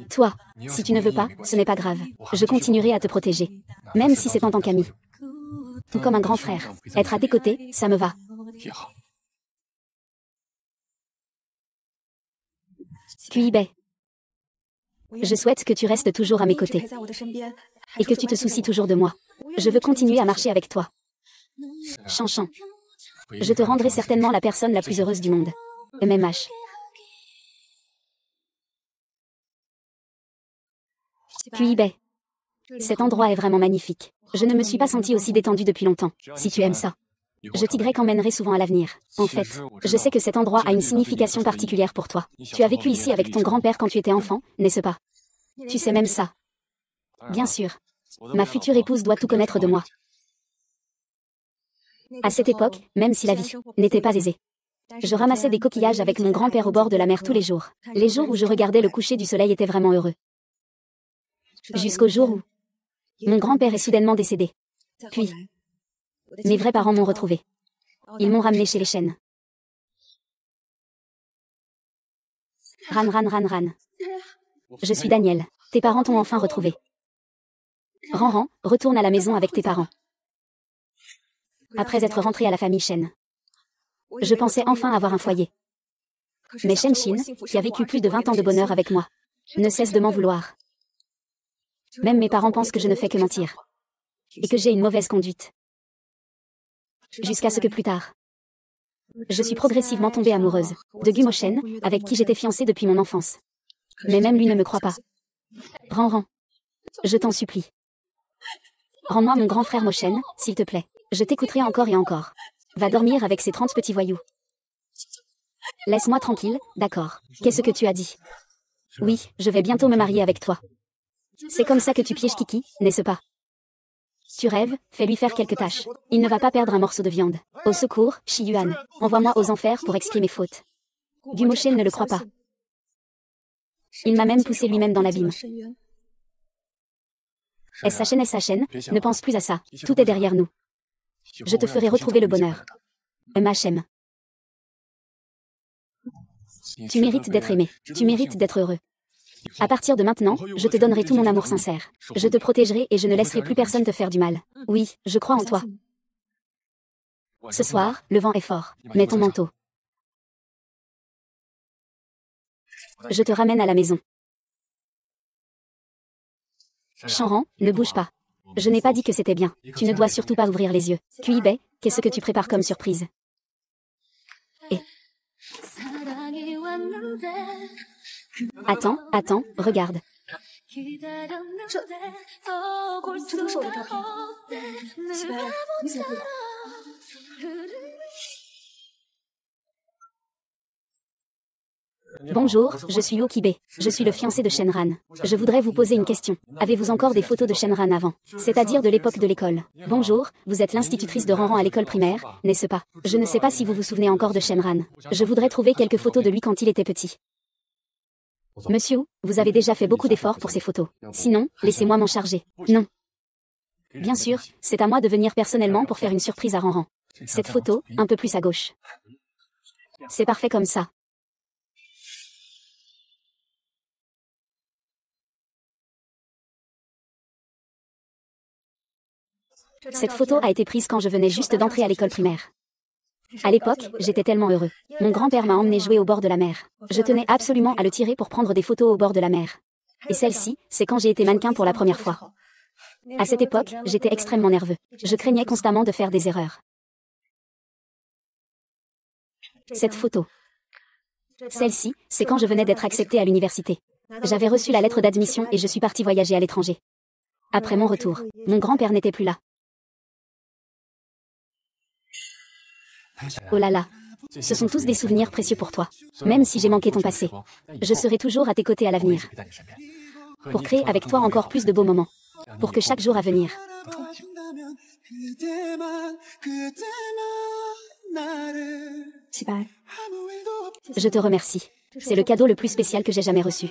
Toi, si tu ne veux pas, ce n'est pas grave. Je continuerai à te protéger. Même si c'est en tant qu'ami. Ou comme un grand frère. Être à tes côtés, ça me va. Cuibet. Je souhaite que tu restes toujours à mes côtés. Et que tu te soucies toujours de moi. Je veux continuer à marcher avec toi. Chanchan. Je te rendrai certainement la personne la plus heureuse du monde. MMH. Cuibet. Cet endroit est vraiment magnifique. Je ne me suis pas sentie aussi détendue depuis longtemps. Si tu aimes ça. Je t'y emmènerai souvent à l'avenir. En fait, je sais que cet endroit a une signification particulière pour toi. Tu as vécu ici avec ton grand-père quand tu étais enfant, n'est-ce pas? Tu sais même ça. Bien sûr. Ma future épouse doit tout connaître de moi. À cette époque, même si la vie n'était pas aisée, je ramassais des coquillages avec mon grand-père au bord de la mer tous les jours. Les jours où je regardais le coucher du soleil étaient vraiment heureux. Jusqu'au jour où mon grand-père est soudainement décédé. Puis, mes vrais parents m'ont retrouvé. Ils m'ont ramené chez les chênes. Ran ran ran ran. Je suis Daniel. Tes parents t'ont enfin retrouvé. Ran, retourne à la maison avec tes parents. Après être rentré à la famille Shen. Je pensais enfin avoir un foyer. Mais Shen Shin, qui a vécu plus de 20 ans de bonheur avec moi, ne cesse de m'en vouloir. Même mes parents pensent que je ne fais que mentir. Et que j'ai une mauvaise conduite. Jusqu'à ce que plus tard, je suis progressivement tombée amoureuse de Gumo Shen, avec qui j'étais fiancée depuis mon enfance. Mais même lui ne me croit pas. Ran, je t'en supplie. Rends-moi mon grand frère Moshen, s'il te plaît. Je t'écouterai encore et encore. Va dormir avec ces 30 petits voyous. Laisse-moi tranquille, d'accord. Qu'est-ce que tu as dit? Oui, je vais bientôt me marier avec toi. C'est comme ça que tu pièges Kiki, n'est-ce pas? Tu rêves, fais-lui faire quelques tâches. Il ne va pas perdre un morceau de viande. Au secours, Shi Yuan. Envoie-moi aux enfers pour expier mes fautes. Gumo Shen ne le croit pas. Il m'a même poussé lui-même dans l'abîme. SHN, ne pense plus à ça. Tout est derrière nous. Je te ferai retrouver le bonheur. MHM. Tu mérites d'être aimé. Tu mérites d'être heureux. À partir de maintenant, je te donnerai tout mon amour sincère. Je te protégerai et je ne laisserai plus personne te faire du mal. Oui, je crois en toi. Ce soir, le vent est fort. Mets ton manteau. Je te ramène à la maison. Chanran, ne bouge pas. Je n'ai pas dit que c'était bien. Tu ne dois surtout pas ouvrir les yeux. Cuibet, qu'est-ce que tu prépares comme surprise? Et... Attends, regarde. Bonjour, je suis Okibe. Je suis le fiancé de Shenran. Je voudrais vous poser une question. Avez-vous encore des photos de Shenran avant? C'est-à-dire de l'époque de l'école. Bonjour, vous êtes l'institutrice de Ranran à l'école primaire, n'est-ce pas? Je ne sais pas si vous vous souvenez encore de Shenran. Je voudrais trouver quelques photos de lui quand il était petit. Monsieur, vous avez déjà fait beaucoup d'efforts pour ces photos. Sinon, laissez-moi m'en charger. Non. Bien sûr, c'est à moi de venir personnellement pour faire une surprise à Ranran. Cette photo, un peu plus à gauche. C'est parfait comme ça. Cette photo a été prise quand je venais juste d'entrer à l'école primaire. À l'époque, j'étais tellement heureux. Mon grand-père m'a emmené jouer au bord de la mer. Je tenais absolument à le tirer pour prendre des photos au bord de la mer. Et celle-ci, c'est quand j'ai été mannequin pour la première fois. À cette époque, j'étais extrêmement nerveux. Je craignais constamment de faire des erreurs. Cette photo. Celle-ci, c'est quand je venais d'être acceptée à l'université. J'avais reçu la lettre d'admission et je suis partie voyager à l'étranger. Après mon retour, mon grand-père n'était plus là. Oh là là. Ce sont tous des souvenirs précieux pour toi. Même si j'ai manqué ton passé, je serai toujours à tes côtés à l'avenir. pour créer avec toi encore plus de beaux moments, pour que chaque jour à venir. Je te remercie. C'est le cadeau le plus spécial que j'ai jamais reçu.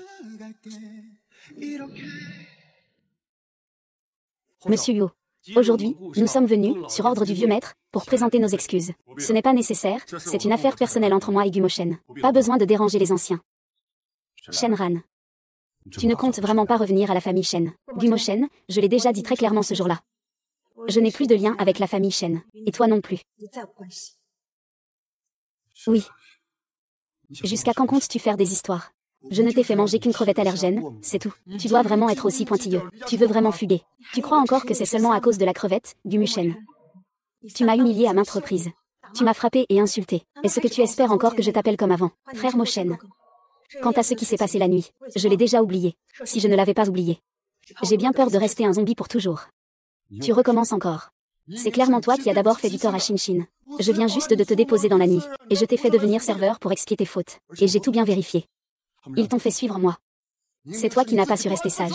Monsieur Yo, aujourd'hui, nous sommes venus, sur ordre du vieux maître, pour présenter nos excuses. Ce n'est pas nécessaire, c'est une affaire personnelle entre moi et Gumoshen. Pas besoin de déranger les anciens. Shenran. Tu ne comptes vraiment pas revenir à la famille Shen. Gumoshen, je l'ai déjà dit très clairement ce jour-là. Je n'ai plus de lien avec la famille Shen. Et toi non plus. Oui. Jusqu'à quand comptes-tu faire des histoires? Je ne t'ai fait manger qu'une crevette allergène, c'est tout. Tu dois vraiment être aussi pointilleux. Tu veux vraiment fuguer. Tu crois encore que c'est seulement à cause de la crevette, Gumoshen? Tu m'as humilié à maintes reprises. Tu m'as frappé et insulté. Est-ce que tu espères encore que je t'appelle comme avant, frère Moshen? Quant à ce qui s'est passé la nuit, je l'ai déjà oublié. Si je ne l'avais pas oublié. J'ai bien peur de rester un zombie pour toujours. Tu recommences encore. C'est clairement toi qui as d'abord fait du tort à Shinshin. Je viens juste de te déposer dans la nuit, et je t'ai fait devenir serveur pour expier tes fautes. Et j'ai tout bien vérifié. Ils t'ont fait suivre moi. C'est toi qui n'as pas su rester sage.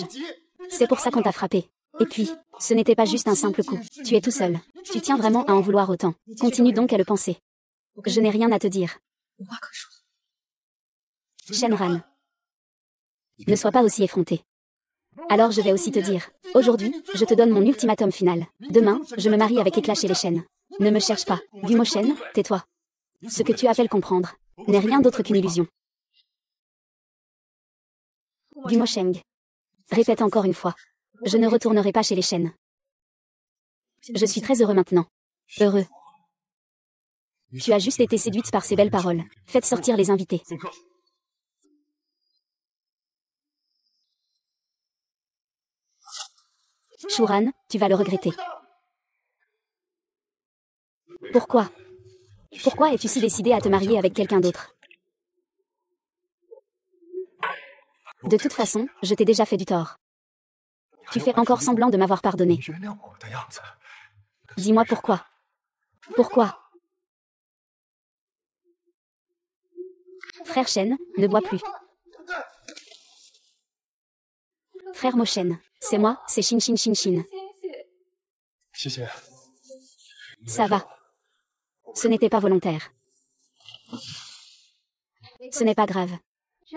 C'est pour ça qu'on t'a frappé. Et puis, ce n'était pas juste un simple coup. Tu es tout seul. Tu tiens vraiment à en vouloir autant. Continue donc à le penser. Je n'ai rien à te dire. Shenran. Ne sois pas aussi effronté. Alors je vais aussi te dire. Aujourd'hui, je te donne mon ultimatum final. Demain, je me marie avec éclat chez les Shen. Ne me cherche pas. Gumoshen, tais-toi. Ce que tu appelles comprendre n'est rien d'autre qu'une illusion. Gumosheng. Répète encore une fois. Je ne retournerai pas chez les Shen. Je suis très heureux maintenant. Heureux. Tu as juste été séduite par ces belles paroles. Faites sortir les invités. Shuran, tu vas le regretter. Pourquoi? Pourquoi es-tu si décidé à te marier avec quelqu'un d'autre? De toute façon, je t'ai déjà fait du tort. Tu fais encore semblant de m'avoir pardonné. Dis-moi pourquoi. Pourquoi? Frère Shen, ne bois plus. Frère Moshen, c'est moi, c'est Shin Shin Shin Shin. Ça va. Ce n'était pas volontaire. Ce n'est pas grave.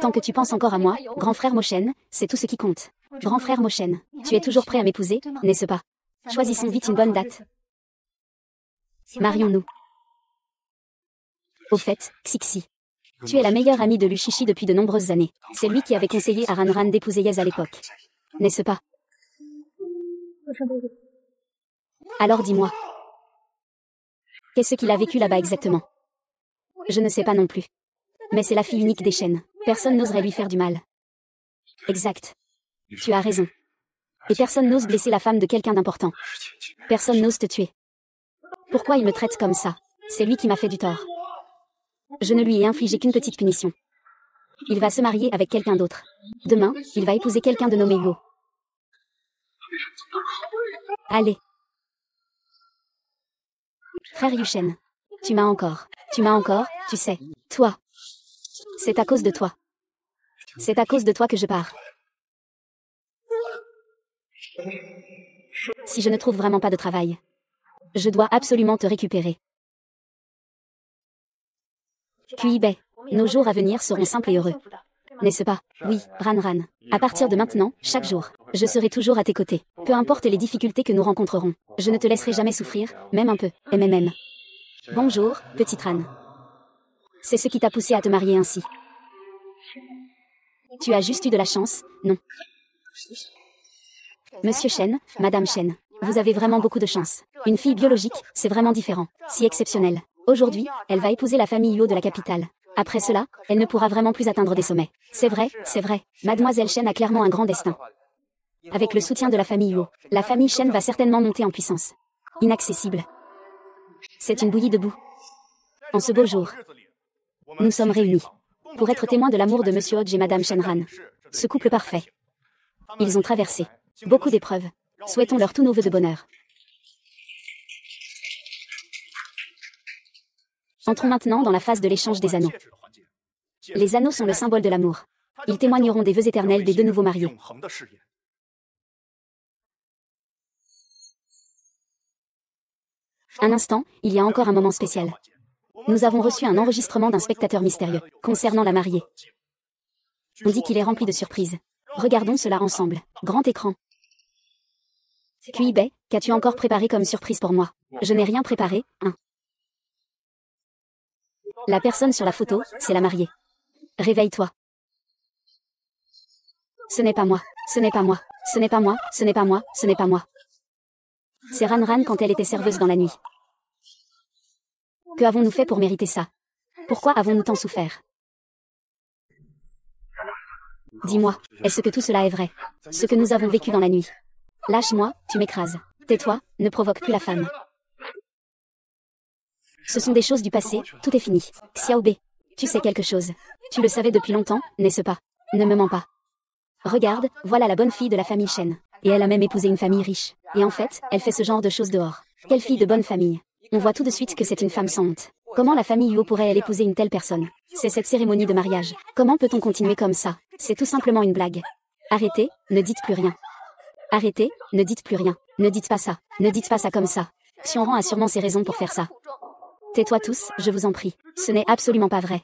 Tant que tu penses encore à moi, grand frère Moshen, c'est tout ce qui compte. Grand frère Moshen, tu es toujours prêt à m'épouser, n'est-ce pas? Choisissons vite une bonne date. Marions-nous. Au fait, Xixi. Tu es la meilleure amie de Lushishi depuis de nombreuses années. C'est lui qui avait conseillé à Ranran d'épouser Yez à l'époque. N'est-ce pas? Alors dis-moi. Qu'est-ce qu'il a vécu là-bas exactement? Je ne sais pas non plus. Mais c'est la fille unique des Shen. Personne n'oserait lui faire du mal. Exact. Tu as raison. Et personne n'ose blesser la femme de quelqu'un d'important. Personne n'ose te tuer. Pourquoi il me traite comme ça? C'est lui qui m'a fait du tort. Je ne lui ai infligé qu'une petite punition. Il va se marier avec quelqu'un d'autre. Demain, il va épouser quelqu'un de nommé Hugo. Allez. Frère Yushen. Tu m'as encore, tu sais. Toi. C'est à cause de toi. C'est à cause de toi que je pars. Si je ne trouve vraiment pas de travail, je dois absolument te récupérer. Kuibei, nos jours à venir seront simples et heureux. N'est-ce pas? Oui, Ranran. À partir de maintenant, chaque jour, je serai toujours à tes côtés. Peu importe les difficultés que nous rencontrerons. Je ne te laisserai jamais souffrir, même un peu. MMM. Bonjour, petite Ran. C'est ce qui t'a poussé à te marier ainsi. Tu as juste eu de la chance, non? Monsieur Shen, Madame Shen, vous avez vraiment beaucoup de chance. Une fille biologique, c'est vraiment différent, si exceptionnel. Aujourd'hui, elle va épouser la famille Yo de la capitale. Après cela, elle ne pourra vraiment plus atteindre des sommets. C'est vrai, Mademoiselle Shen a clairement un grand destin. Avec le soutien de la famille Yo, la famille Shen va certainement monter en puissance. Inaccessible. C'est une bouillie de boue. En ce beau jour, nous sommes réunis pour être témoins de l'amour de Monsieur Hodge et Madame Shenran. Ce couple parfait. Ils ont traversé beaucoup d'épreuves. Souhaitons-leur tous nos vœux de bonheur. Entrons maintenant dans la phase de l'échange des anneaux. Les anneaux sont le symbole de l'amour. Ils témoigneront des vœux éternels des deux nouveaux mariés. Un instant, il y a encore un moment spécial. Nous avons reçu un enregistrement d'un spectateur mystérieux, concernant la mariée. On dit qu'il est rempli de surprises. Regardons cela ensemble. Grand écran. QIB, qu'as-tu encore préparé comme surprise pour moi? Je n'ai rien préparé, hein. La personne sur la photo, c'est la mariée. Réveille-toi. Ce n'est pas moi, ce n'est pas moi, ce n'est pas moi, ce n'est pas moi, ce n'est pas moi. C'est Ran Ran quand elle était serveuse dans la nuit. Que avons-nous fait pour mériter ça? Pourquoi avons-nous tant souffert? Dis-moi, est-ce que tout cela est vrai? Ce que nous avons vécu dans la nuit. Lâche-moi, tu m'écrases. Tais-toi, ne provoque plus la femme. Ce sont des choses du passé, tout est fini. Xiaobei, tu sais quelque chose. Tu le savais depuis longtemps, n'est-ce pas? Ne me mens pas. Regarde, voilà la bonne fille de la famille Shen. Et elle a même épousé une famille riche. Et en fait, elle fait ce genre de choses dehors. Quelle fille de bonne famille. On voit tout de suite que c'est une femme sans honte. Comment la famille Yuo pourrait-elle épouser une telle personne? C'est cette cérémonie de mariage. Comment peut-on continuer comme ça? C'est tout simplement une blague. Arrêtez, ne dites plus rien. Arrêtez, ne dites plus rien. Ne dites pas ça. Ne dites pas ça comme ça. Xianran a sûrement ses raisons pour faire ça. Tais-toi tous, je vous en prie. Ce n'est absolument pas vrai.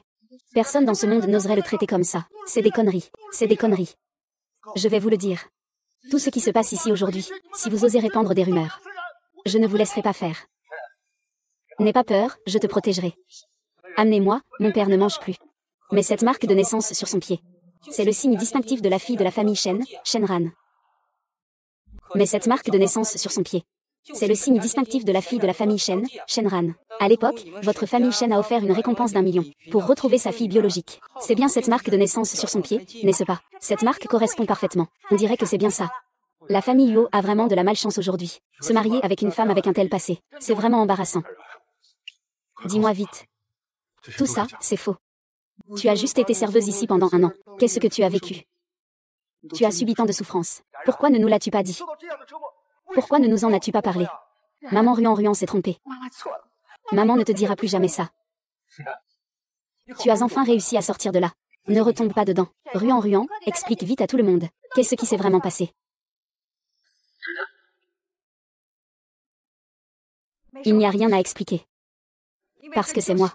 Personne dans ce monde n'oserait le traiter comme ça. C'est des conneries. C'est des conneries. Je vais vous le dire. Tout ce qui se passe ici aujourd'hui, si vous osez répandre des rumeurs, je ne vous laisserai pas faire. N'aie pas peur, je te protégerai. Amenez-moi, mon père ne mange plus. Mais cette marque de naissance sur son pied, c'est le signe distinctif de la fille de la famille Shen, Shenran. Mais cette marque de naissance sur son pied, c'est le signe distinctif de la fille de la famille Shen, Shenran. À l'époque, votre famille Shen a offert une récompense d'1 million pour retrouver sa fille biologique. C'est bien cette marque de naissance sur son pied, n'est-ce pas? Cette marque correspond parfaitement. On dirait que c'est bien ça. La famille Yuo a vraiment de la malchance aujourd'hui. Se marier avec une femme avec un tel passé, c'est vraiment embarrassant. Dis-moi vite. Tout ça, c'est faux. Tu as juste été serveuse ici pendant 1 an. Qu'est-ce que tu as vécu? Tu as subi tant de souffrances. Pourquoi ne nous l'as-tu pas dit? Pourquoi ne nous en as-tu pas parlé? Maman Ruan s'est trompée. Maman ne te dira plus jamais ça. Tu as enfin réussi à sortir de là. Ne retombe pas dedans. Ruan, explique vite à tout le monde. Qu'est-ce qui s'est vraiment passé? Il n'y a rien à expliquer. Parce que c'est moi.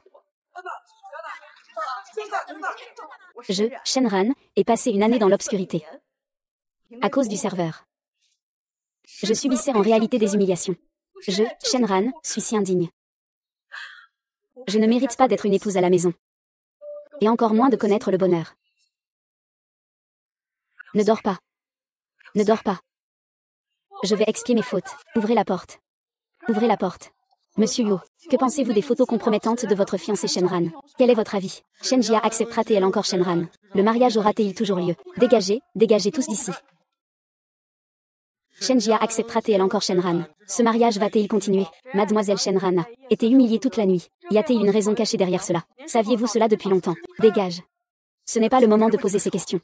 Je, Shenran, ai passé 1 année dans l'obscurité. À cause du serveur. Je subissais en réalité des humiliations. Je, Shenran, suis si indigne. Je ne mérite pas d'être une épouse à la maison. Et encore moins de connaître le bonheur. Ne dors pas. Ne dors pas. Je vais expier mes fautes. Ouvrez la porte. Ouvrez la porte. Monsieur Yo, que pensez-vous des photos compromettantes de votre fiancé Shenran? Quel est votre avis? Shenjia acceptera-t-elle encore Shenran? Le mariage aura-t-il toujours lieu? Dégagez, dégagez tous d'ici. Shenjia acceptera-t-elle encore Shenran? Ce mariage va-t-il continuer? Mademoiselle Shenran a été humiliée toute la nuit. Y a-t-il une raison cachée derrière cela? Saviez-vous cela depuis longtemps? Dégage. Ce n'est pas le moment de poser ces questions.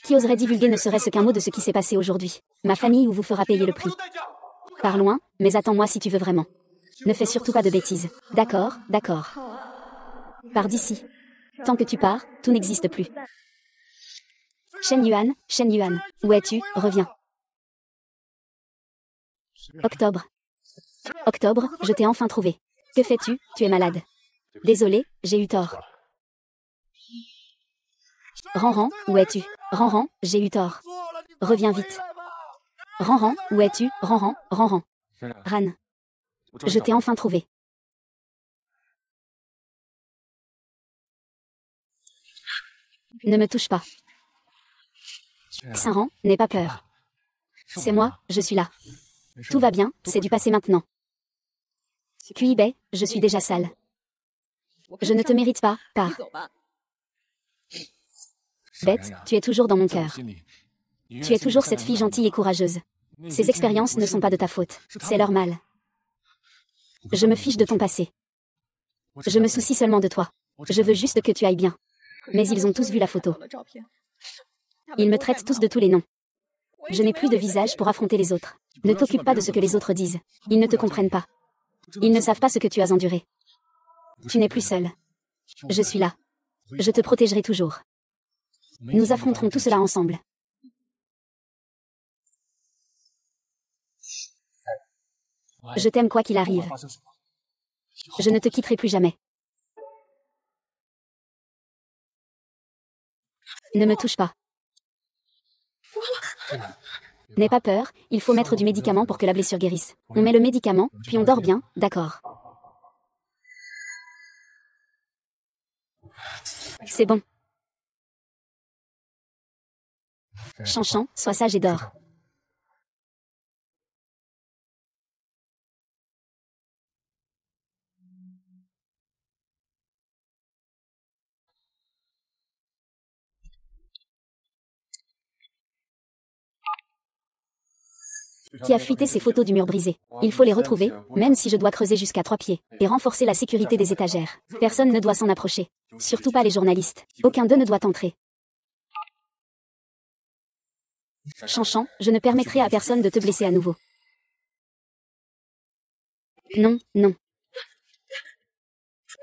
Qui oserait divulguer ne serait-ce qu'un mot de ce qui s'est passé aujourd'hui? Ma famille ou vous fera payer le prix. Pars loin, mais attends-moi si tu veux vraiment. Ne fais surtout pas de bêtises. D'accord, d'accord. Pars d'ici. Tant que tu pars, tout n'existe plus. Shen Yuan, où es-tu? Reviens. Octobre. Octobre, je t'ai enfin trouvé. Que fais-tu? Tu es malade. Désolé, j'ai eu tort. Ran, où es-tu? Ran, j'ai eu tort. Reviens vite. Ran, où es-tu? Ran. Ran. Je t'ai enfin trouvé. Ne me touche pas. Xinran, n'aie pas peur. C'est moi, je suis là. Tout va bien, c'est du passé maintenant. QIB, je suis déjà sale. Je ne te mérite pas, pars. Bête, tu es toujours dans mon cœur. Tu es toujours cette fille gentille et courageuse. Ces expériences ne sont pas de ta faute, c'est leur mal. Je me fiche de ton passé. Je me soucie seulement de toi. Je veux juste que tu ailles bien. Mais ils ont tous vu la photo. Ils me traitent tous de tous les noms. Je n'ai plus de visage pour affronter les autres. Ne t'occupe pas de ce que les autres disent. Ils ne te comprennent pas. Ils ne savent pas ce que tu as enduré. Tu n'es plus seul. Je suis là. Je te protégerai toujours. Nous affronterons tout cela ensemble. Je t'aime quoi qu'il arrive. Je ne te quitterai plus jamais. Ne me touche pas. N'aie pas peur, il faut mettre du médicament pour que la blessure guérisse. On met le médicament, puis on dort bien, d'accord. C'est bon. Chanchan, sois sage et dors. Qui a fuité ces photos du mur brisé. Il faut les retrouver, même si je dois creuser jusqu'à 3 pieds, et renforcer la sécurité des étagères. Personne ne doit s'en approcher. Surtout pas les journalistes. Aucun d'eux ne doit entrer. Chanchan, je ne permettrai à personne de te blesser à nouveau. Non, non.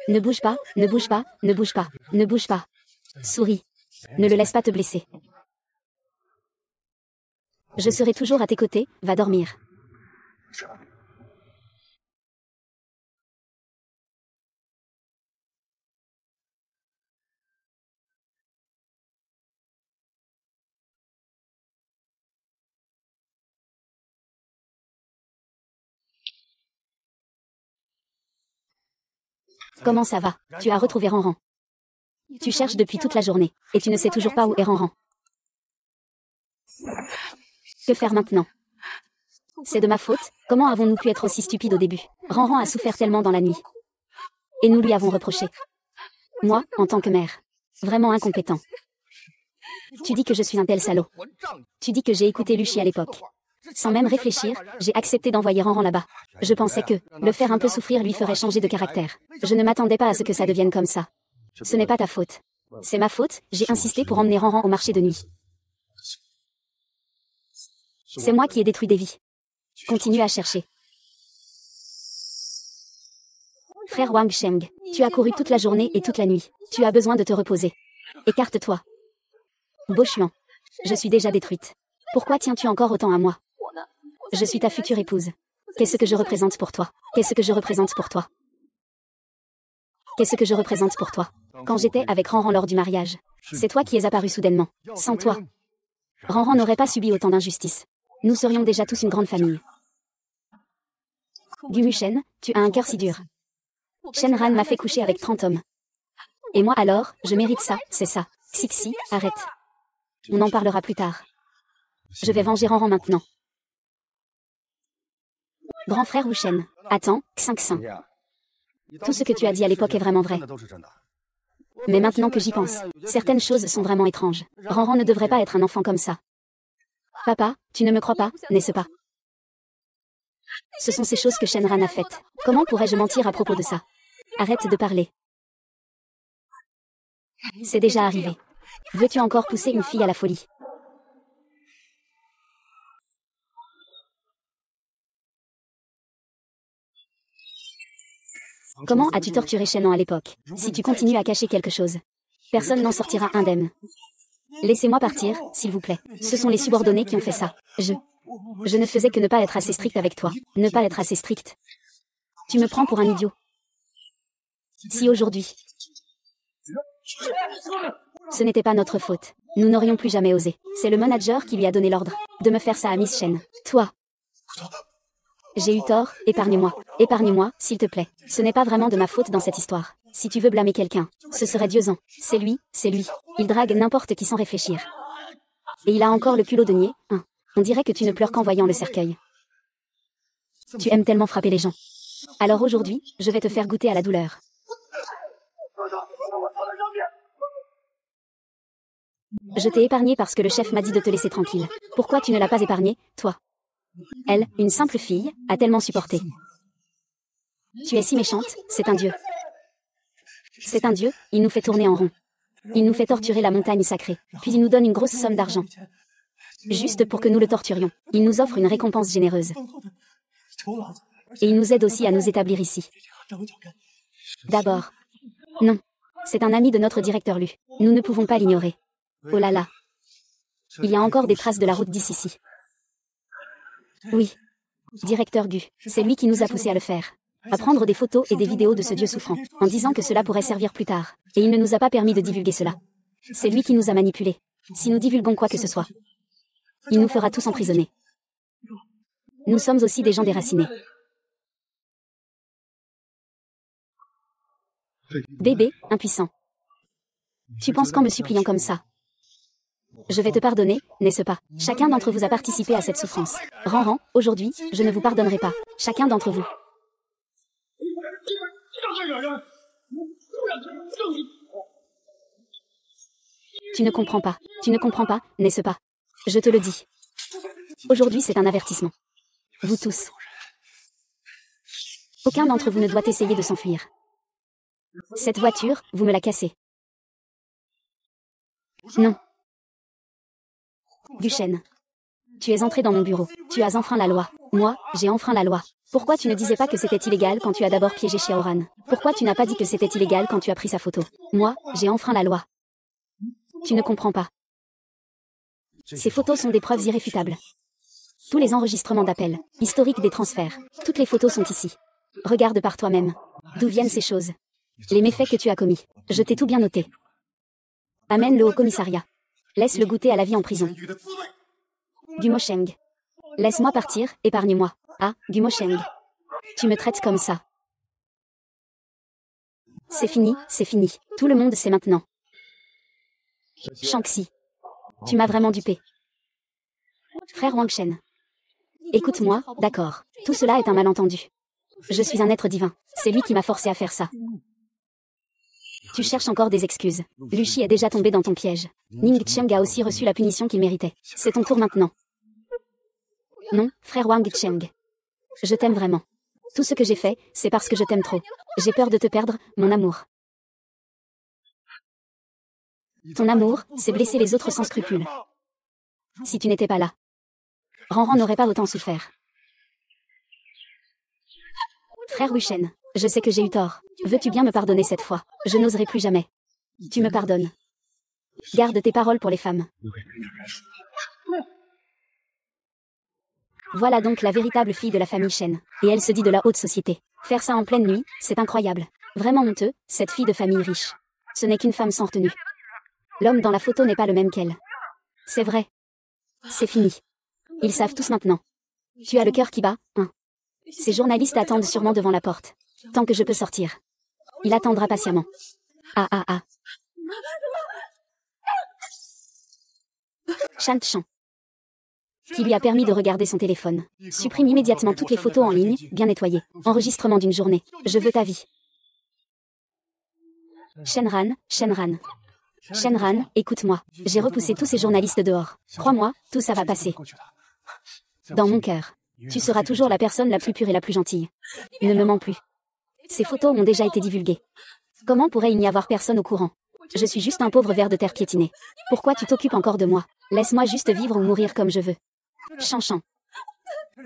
Ne bouge pas, ne bouge pas, ne bouge pas, ne bouge pas. Souris. Ne le laisse pas te blesser. Je serai toujours à tes côtés, va dormir. Comment ça va? Tu as retrouvé Ranran. Tu cherches depuis toute la journée, et tu ne sais toujours pas où est Ranran. Que faire maintenant? C'est de ma faute, comment avons-nous pu être aussi stupides au début? Ranran a souffert tellement dans la nuit. Et nous lui avons reproché. Moi, en tant que mère. Vraiment incompétent. Tu dis que je suis un tel salaud. Tu dis que j'ai écouté Luchi à l'époque. Sans même réfléchir, j'ai accepté d'envoyer Ranran là-bas. Je pensais que, le faire un peu souffrir lui ferait changer de caractère. Je ne m'attendais pas à ce que ça devienne comme ça. Ce n'est pas ta faute. C'est ma faute, j'ai insisté pour emmener Ranran au marché de nuit. C'est moi qui ai détruit des vies. Continue à chercher. Frère Wang Sheng, tu as couru toute la journée et toute la nuit. Tu as besoin de te reposer. Écarte-toi. Bo Xuan, je suis déjà détruite. Pourquoi tiens-tu encore autant à moi? Je suis ta future épouse. Qu'est-ce que je représente pour toi? Qu'est-ce que je représente pour toi? Qu'est-ce que je représente pour toi? Quand j'étais avec Ranran lors du mariage, c'est toi qui es apparu soudainement. Sans toi, Ranran n'aurait pas subi autant d'injustice. Nous serions déjà tous une grande famille. Gu Shen, tu as un cœur si dur. Shenran m'a fait coucher avec 30 hommes. Et moi alors, je mérite ça, c'est ça. Xixi, arrête. On en parlera plus tard. Je vais venger Ranran maintenant. Grand frère Wuchen, attends, Xinxin. Tout ce que tu as dit à l'époque est vraiment vrai. Mais maintenant que j'y pense, certaines choses sont vraiment étranges. Ranran ne devrait pas être un enfant comme ça. Papa, tu ne me crois pas, n'est-ce pas? Ce sont ces choses que Shenran a faites. Comment pourrais-je mentir à propos de ça? Arrête de parler. C'est déjà arrivé. Veux-tu encore pousser une fille à la folie? Comment as-tu torturé Shenran à l'époque? Si tu continues à cacher quelque chose, personne n'en sortira indemne. Laissez-moi partir, s'il vous plaît. Ce sont les subordonnés qui ont fait ça. Je ne faisais que ne pas être assez strict avec toi. Ne pas être assez strict. Tu me prends pour un idiot. Si aujourd'hui, ce n'était pas notre faute, nous n'aurions plus jamais osé. C'est le manager qui lui a donné l'ordre de me faire ça à Miss Shen. Toi. J'ai eu tort, épargne-moi. Épargne-moi, s'il te plaît. Ce n'est pas vraiment de ma faute dans cette histoire. Si tu veux blâmer quelqu'un, ce serait Dieusan. C'est lui, c'est lui. Il drague n'importe qui sans réfléchir. Et il a encore le culot de nier, hein. On dirait que tu ne pleures qu'en voyant le cercueil. Tu aimes tellement frapper les gens. Alors aujourd'hui, je vais te faire goûter à la douleur. Je t'ai épargné parce que le chef m'a dit de te laisser tranquille. Pourquoi tu ne l'as pas épargné, toi? Elle, une simple fille, a tellement supporté. Tu es si méchante, c'est un dieu. C'est un dieu, il nous fait tourner en rond. Il nous fait torturer la montagne sacrée, puis il nous donne une grosse somme d'argent. Juste pour que nous le torturions. Il nous offre une récompense généreuse. Et il nous aide aussi à nous établir ici. D'abord. Non. C'est un ami de notre directeur Lu. Nous ne pouvons pas l'ignorer. Oh là là. Il y a encore des traces de la route d'ici. Oui. Directeur Gu, c'est lui qui nous a poussé à le faire. À prendre des photos et des vidéos de ce dieu souffrant, en disant que cela pourrait servir plus tard. Et il ne nous a pas permis de divulguer cela. C'est lui qui nous a manipulés. Si nous divulguons quoi que ce soit, il nous fera tous emprisonner. Nous sommes aussi des gens déracinés. Bébé, impuissant. Tu penses qu'en me suppliant comme ça, je vais te pardonner, n'est-ce pas? Chacun d'entre vous a participé à cette souffrance. Ranran, aujourd'hui, je ne vous pardonnerai pas. Chacun d'entre vous. Tu ne comprends pas, n'est-ce pas? Je te le dis. Aujourd'hui, c'est un avertissement. Vous tous. Aucun d'entre vous ne doit essayer de s'enfuir. Cette voiture, vous me la cassez. Non. Guchen. Tu es entré dans mon bureau. Tu as enfreint la loi. Moi, j'ai enfreint la loi. Pourquoi tu ne disais pas que c'était illégal quand tu as d'abord piégé Xiaoran? Pourquoi tu n'as pas dit que c'était illégal quand tu as pris sa photo? Moi, j'ai enfreint la loi. Tu ne comprends pas. Ces photos sont des preuves irréfutables. Tous les enregistrements d'appels, historiques des transferts, toutes les photos sont ici. Regarde par toi-même. D'où viennent ces choses? Les méfaits que tu as commis. Je t'ai tout bien noté. Amène-le au commissariat. Laisse-le goûter à la vie en prison. Gumosheng. Laisse-moi partir, épargne-moi. Ah, Gumosheng. Tu me traites comme ça. C'est fini, c'est fini. Tout le monde sait maintenant. Shanxi. Tu m'as vraiment dupé. Frère Wangshen. Écoute-moi, d'accord. Tout cela est un malentendu. Je suis un être divin. C'est lui qui m'a forcé à faire ça. Tu cherches encore des excuses. Luchi est déjà tombé dans ton piège. Ning Cheng a aussi reçu la punition qu'il méritait. C'est ton tour maintenant. Non, frère Wang Cheng. Je t'aime vraiment. Tout ce que j'ai fait, c'est parce que je t'aime trop. J'ai peur de te perdre, mon amour. Ton amour, c'est blesser les autres sans scrupule. Si tu n'étais pas là, Ranran n'aurait pas autant souffert. Frère Wuchen, je sais que j'ai eu tort. Veux-tu bien me pardonner cette fois? Je n'oserai plus jamais. Tu me pardonnes. Garde tes paroles pour les femmes. Voilà donc la véritable fille de la famille Shen. Et elle se dit de la haute société. Faire ça en pleine nuit, c'est incroyable. Vraiment honteux, cette fille de famille riche. Ce n'est qu'une femme sans retenue. L'homme dans la photo n'est pas le même qu'elle. C'est vrai. C'est fini. Ils savent tous maintenant. Tu as le cœur qui bat, hein? Ces journalistes attendent sûrement devant la porte. Tant que je peux sortir. Il attendra patiemment. Ah ah ah. Shan Chan. Qui lui a permis de regarder son téléphone. Supprime immédiatement toutes les photos en ligne, bien nettoyées. Enregistrement d'une journée. Je veux ta vie. Shenran, Shenran. Shenran, écoute-moi. J'ai repoussé tous ces journalistes dehors. Crois-moi, tout ça va passer. Dans mon cœur. Tu seras toujours la personne la plus pure et la plus gentille. Ne me mens plus. Ces photos ont déjà été divulguées. Comment pourrait il n'y avoir personne au courant? Je suis juste un pauvre ver de terre piétiné. Pourquoi tu t'occupes encore de moi? Laisse-moi juste vivre ou mourir comme je veux. Chanchan.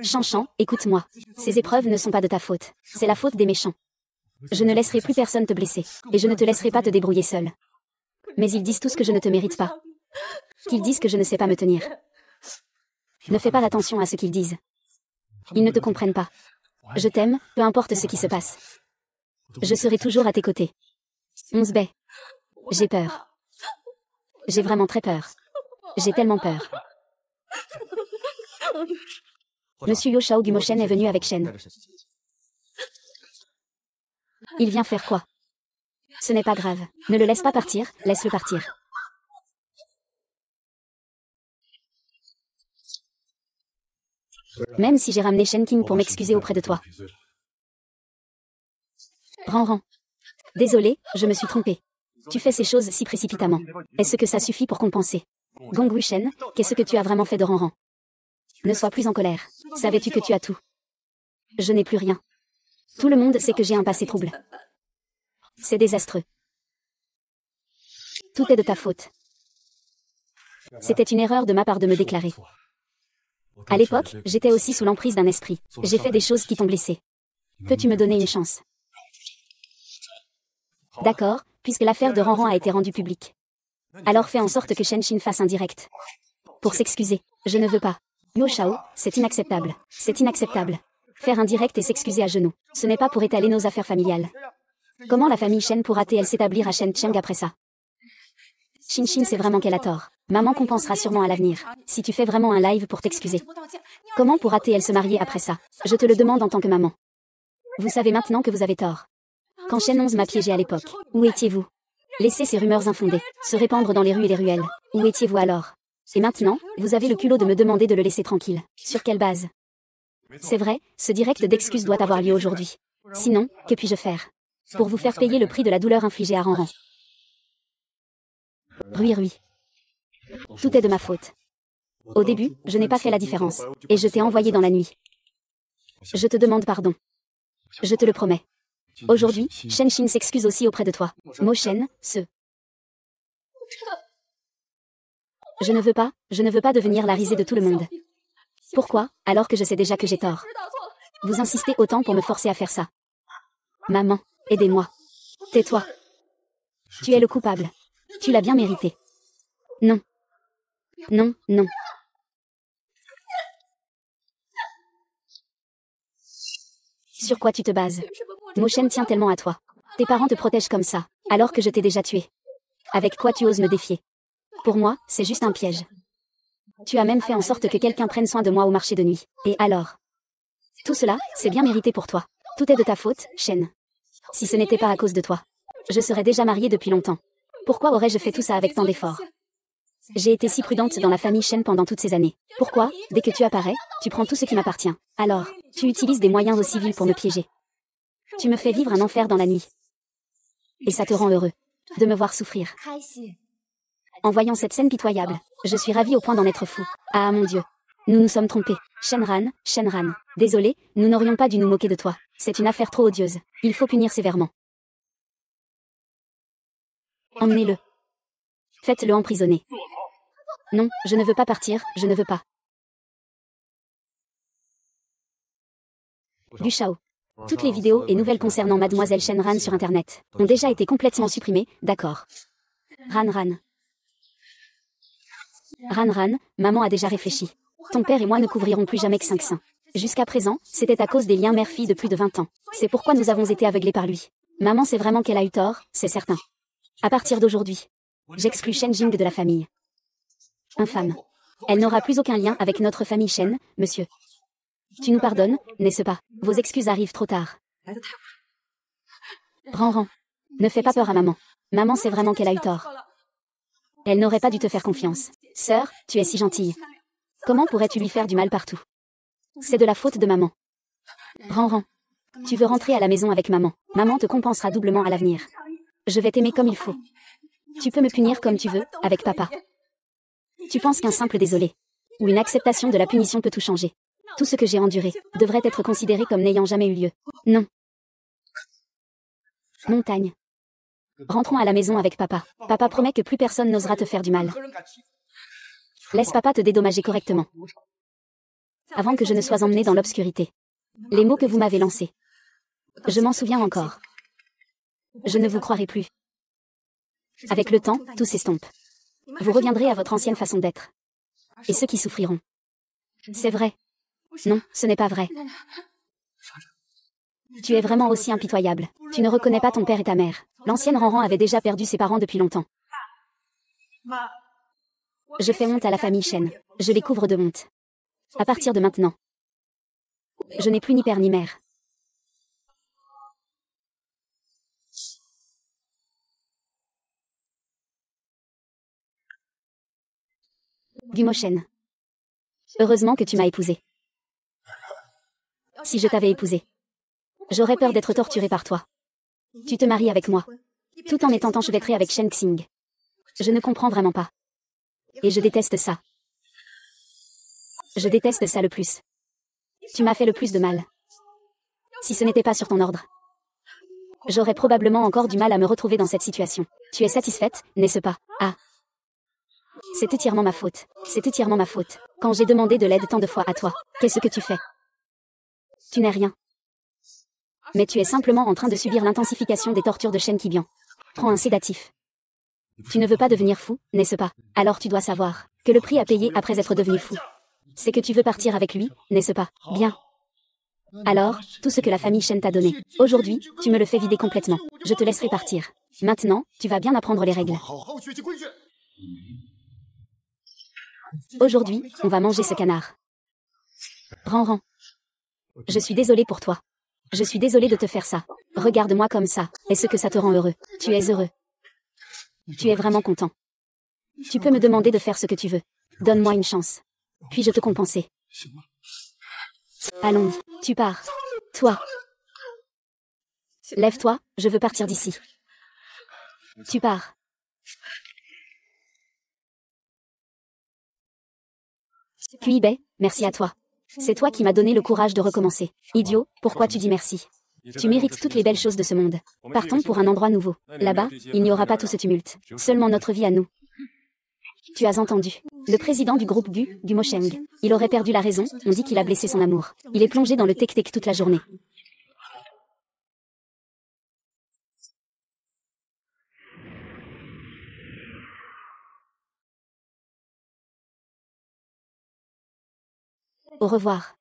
Chanchan, écoute-moi. Ces épreuves ne sont pas de ta faute. C'est la faute des méchants. Je ne laisserai plus personne te blesser. Et je ne te laisserai pas te débrouiller seul. Mais ils disent tous que je ne te mérite pas. Qu'ils disent que je ne sais pas me tenir. Ne fais pas attention à ce qu'ils disent. Ils ne te comprennent pas. Je t'aime, peu importe ce qui se passe. Je serai toujours à tes côtés. On se bat. J'ai peur. J'ai vraiment très peur. J'ai tellement peur. Monsieur Yoshao Gumoshen est venu avec Shen. Il vient faire quoi? Ce n'est pas grave. Ne le laisse pas partir, laisse-le partir. Même si j'ai ramené Shen King pour m'excuser auprès de toi. Ranran. Désolé, je me suis trompée. Tu fais ces choses si précipitamment. Est-ce que ça suffit pour compenser? Gong Wuchen, qu'est-ce que tu as vraiment fait de Ranran? Ne sois plus en colère. Savais-tu que tu as tout? Je n'ai plus rien. Tout le monde sait que j'ai un passé trouble. C'est désastreux. Tout est de ta faute. C'était une erreur de ma part de me déclarer. À l'époque, j'étais aussi sous l'emprise d'un esprit. J'ai fait des choses qui t'ont blessé. Peux-tu me donner une chance? D'accord, puisque l'affaire de Ranran a été rendue publique. Alors fais en sorte que Shen Xin fasse un direct. Pour s'excuser. Je ne veux pas. Yo Shao, c'est inacceptable. C'est inacceptable. Faire un direct et s'excuser à genoux. Ce n'est pas pour étaler nos affaires familiales. Comment la famille Shen pourra-t-elle s'établir à Shencheng après ça? Xin Xin sait vraiment qu'elle a tort. Maman compensera sûrement à l'avenir. Si tu fais vraiment un live pour t'excuser. Comment pourra-t-elle se marier après ça? Je te le demande en tant que maman. Vous savez maintenant que vous avez tort. Quand Shen 11 m'a piégé à l'époque, où étiez-vous? Laissez ces rumeurs infondées se répandre dans les rues et les ruelles. Où étiez-vous alors? Et maintenant, vous avez le culot de me demander de le laisser tranquille. Sur quelle base? C'est vrai, ce direct d'excuses doit avoir lieu aujourd'hui. Sinon, que puis-je faire? Pour vous faire payer le prix de la douleur infligée à Ranran. Rui. Tout est de ma faute. Au début, je n'ai pas fait la différence. Et je t'ai envoyé dans la nuit. Je te demande pardon. Je te le promets. Aujourd'hui, Shen Xin s'excuse aussi auprès de toi. Mo Shen, Je ne veux pas devenir la risée de tout le monde. Pourquoi, alors que je sais déjà que j'ai tort? Vous insistez autant pour me forcer à faire ça. Maman, aidez-moi. Tais-toi. Tu es le coupable. Tu l'as bien mérité. Non. Non. Sur quoi tu te bases? Mo Shen tient tellement à toi. Tes parents te protègent comme ça, alors que je t'ai déjà tué. Avec quoi tu oses me défier? Pour moi, c'est juste un piège. Tu as même fait en sorte que quelqu'un prenne soin de moi au marché de nuit. Et alors? Tout cela, c'est bien mérité pour toi. Tout est de ta faute, Shen. Si ce n'était pas à cause de toi, je serais déjà mariée depuis longtemps. Pourquoi aurais-je fait tout ça avec tant d'efforts? J'ai été si prudente dans la famille Shen pendant toutes ces années. Pourquoi, dès que tu apparais, tu prends tout ce qui m'appartient? Alors, tu utilises des moyens aussi vils pour me piéger. Tu me fais vivre un enfer dans la nuit. Et ça te rend heureux de me voir souffrir. En voyant cette scène pitoyable, je suis ravie au point d'en être fou. Ah mon Dieu. Nous nous sommes trompés. Shenran. Désolé, nous n'aurions pas dû nous moquer de toi. C'est une affaire trop odieuse. Il faut punir sévèrement. Emmenez-le. Faites-le emprisonner. Non, je ne veux pas partir, je ne veux pas. Du Shao. Toutes les vidéos et nouvelles concernant Mademoiselle Shenran sur Internet ont déjà été complètement supprimées, d'accord. Ran, maman a déjà réfléchi. Ton père et moi ne couvrirons plus jamais que 5 seins. Jusqu'à présent, c'était à cause des liens mère-fille de plus de 20 ans. C'est pourquoi nous avons été aveuglés par lui. Maman sait vraiment qu'elle a eu tort, c'est certain. À partir d'aujourd'hui, j'exclus Shen Jing de la famille. Infâme. Elle n'aura plus aucun lien avec notre famille Shen, monsieur. Tu nous pardonnes, n'est-ce pas? Vos excuses arrivent trop tard. Ran. Ne fais pas peur à maman. Maman sait vraiment qu'elle a eu tort. Elle n'aurait pas dû te faire confiance. Sœur, tu es si gentille. Comment pourrais-tu lui faire du mal partout? C'est de la faute de maman. Ran. Tu veux rentrer à la maison avec maman. Maman te compensera doublement à l'avenir. Je vais t'aimer comme il faut. Tu peux me punir comme tu veux, avec papa. Tu penses qu'un simple désolé ou une acceptation de la punition peut tout changer? Tout ce que j'ai enduré devrait être considéré comme n'ayant jamais eu lieu. Non. Montagne. Rentrons à la maison avec papa. Papa promet que plus personne n'osera te faire du mal. Laisse papa te dédommager correctement. Avant que je ne sois emmenée dans l'obscurité. Les mots que vous m'avez lancés. Je m'en souviens encore. Je ne vous croirai plus. Avec le temps, tout s'estompe. Vous reviendrez à votre ancienne façon d'être. Et ceux qui souffriront. C'est vrai. Non, ce n'est pas vrai. Tu es vraiment aussi impitoyable. Tu ne reconnais pas ton père et ta mère. L'ancienne Ranran avait déjà perdu ses parents depuis longtemps. Je fais honte à la famille Shen. Je les couvre de honte. À partir de maintenant. Je n'ai plus ni père ni mère. Gumo Shen. Heureusement que tu m'as épousée. Si je t'avais épousée, j'aurais peur d'être torturée par toi. Tu te maries avec moi, tout en étant enchevêtrée avec Shen Xing. Je ne comprends vraiment pas. Et je déteste ça. Je déteste ça le plus. Tu m'as fait le plus de mal. Si ce n'était pas sur ton ordre, j'aurais probablement encore du mal à me retrouver dans cette situation. Tu es satisfaite, n'est-ce pas? Ah. C'est entièrement ma faute. C'est entièrement ma faute. Quand j'ai demandé de l'aide tant de fois à toi, qu'est-ce que tu fais? Tu n'es rien. Mais tu es simplement en train de subir l'intensification des tortures de Shen Qibian. Prends un sédatif. Tu ne veux pas devenir fou, n'est-ce pas? Alors tu dois savoir que le prix à payer après être devenu fou, c'est que tu veux partir avec lui, n'est-ce pas? Bien. Alors, tout ce que la famille Shen t'a donné, aujourd'hui, tu me le fais vider complètement. Je te laisserai partir. Maintenant, tu vas bien apprendre les règles. Aujourd'hui, on va manger ce canard. Ran. Je suis désolée pour toi. Je suis désolée de te faire ça. Regarde-moi comme ça. Est-ce que ça te rend heureux? Tu es heureux. Tu es vraiment content. Tu peux me demander de faire ce que tu veux. Donne-moi une chance. Puis-je te compenser? Allons, tu pars. Toi. Lève-toi, je veux partir d'ici. Tu pars. Puis merci à toi. C'est toi qui m'as donné le courage de recommencer. Idiot, pourquoi tu dis merci? Tu mérites toutes les belles choses de ce monde. Partons pour un endroit nouveau. Là-bas, il n'y aura pas tout ce tumulte. Seulement notre vie à nous. Tu as entendu. Le président du groupe du Mosheng. Il aurait perdu la raison, on dit qu'il a blessé son amour. Il est plongé dans le tek-tek toute la journée. Au revoir.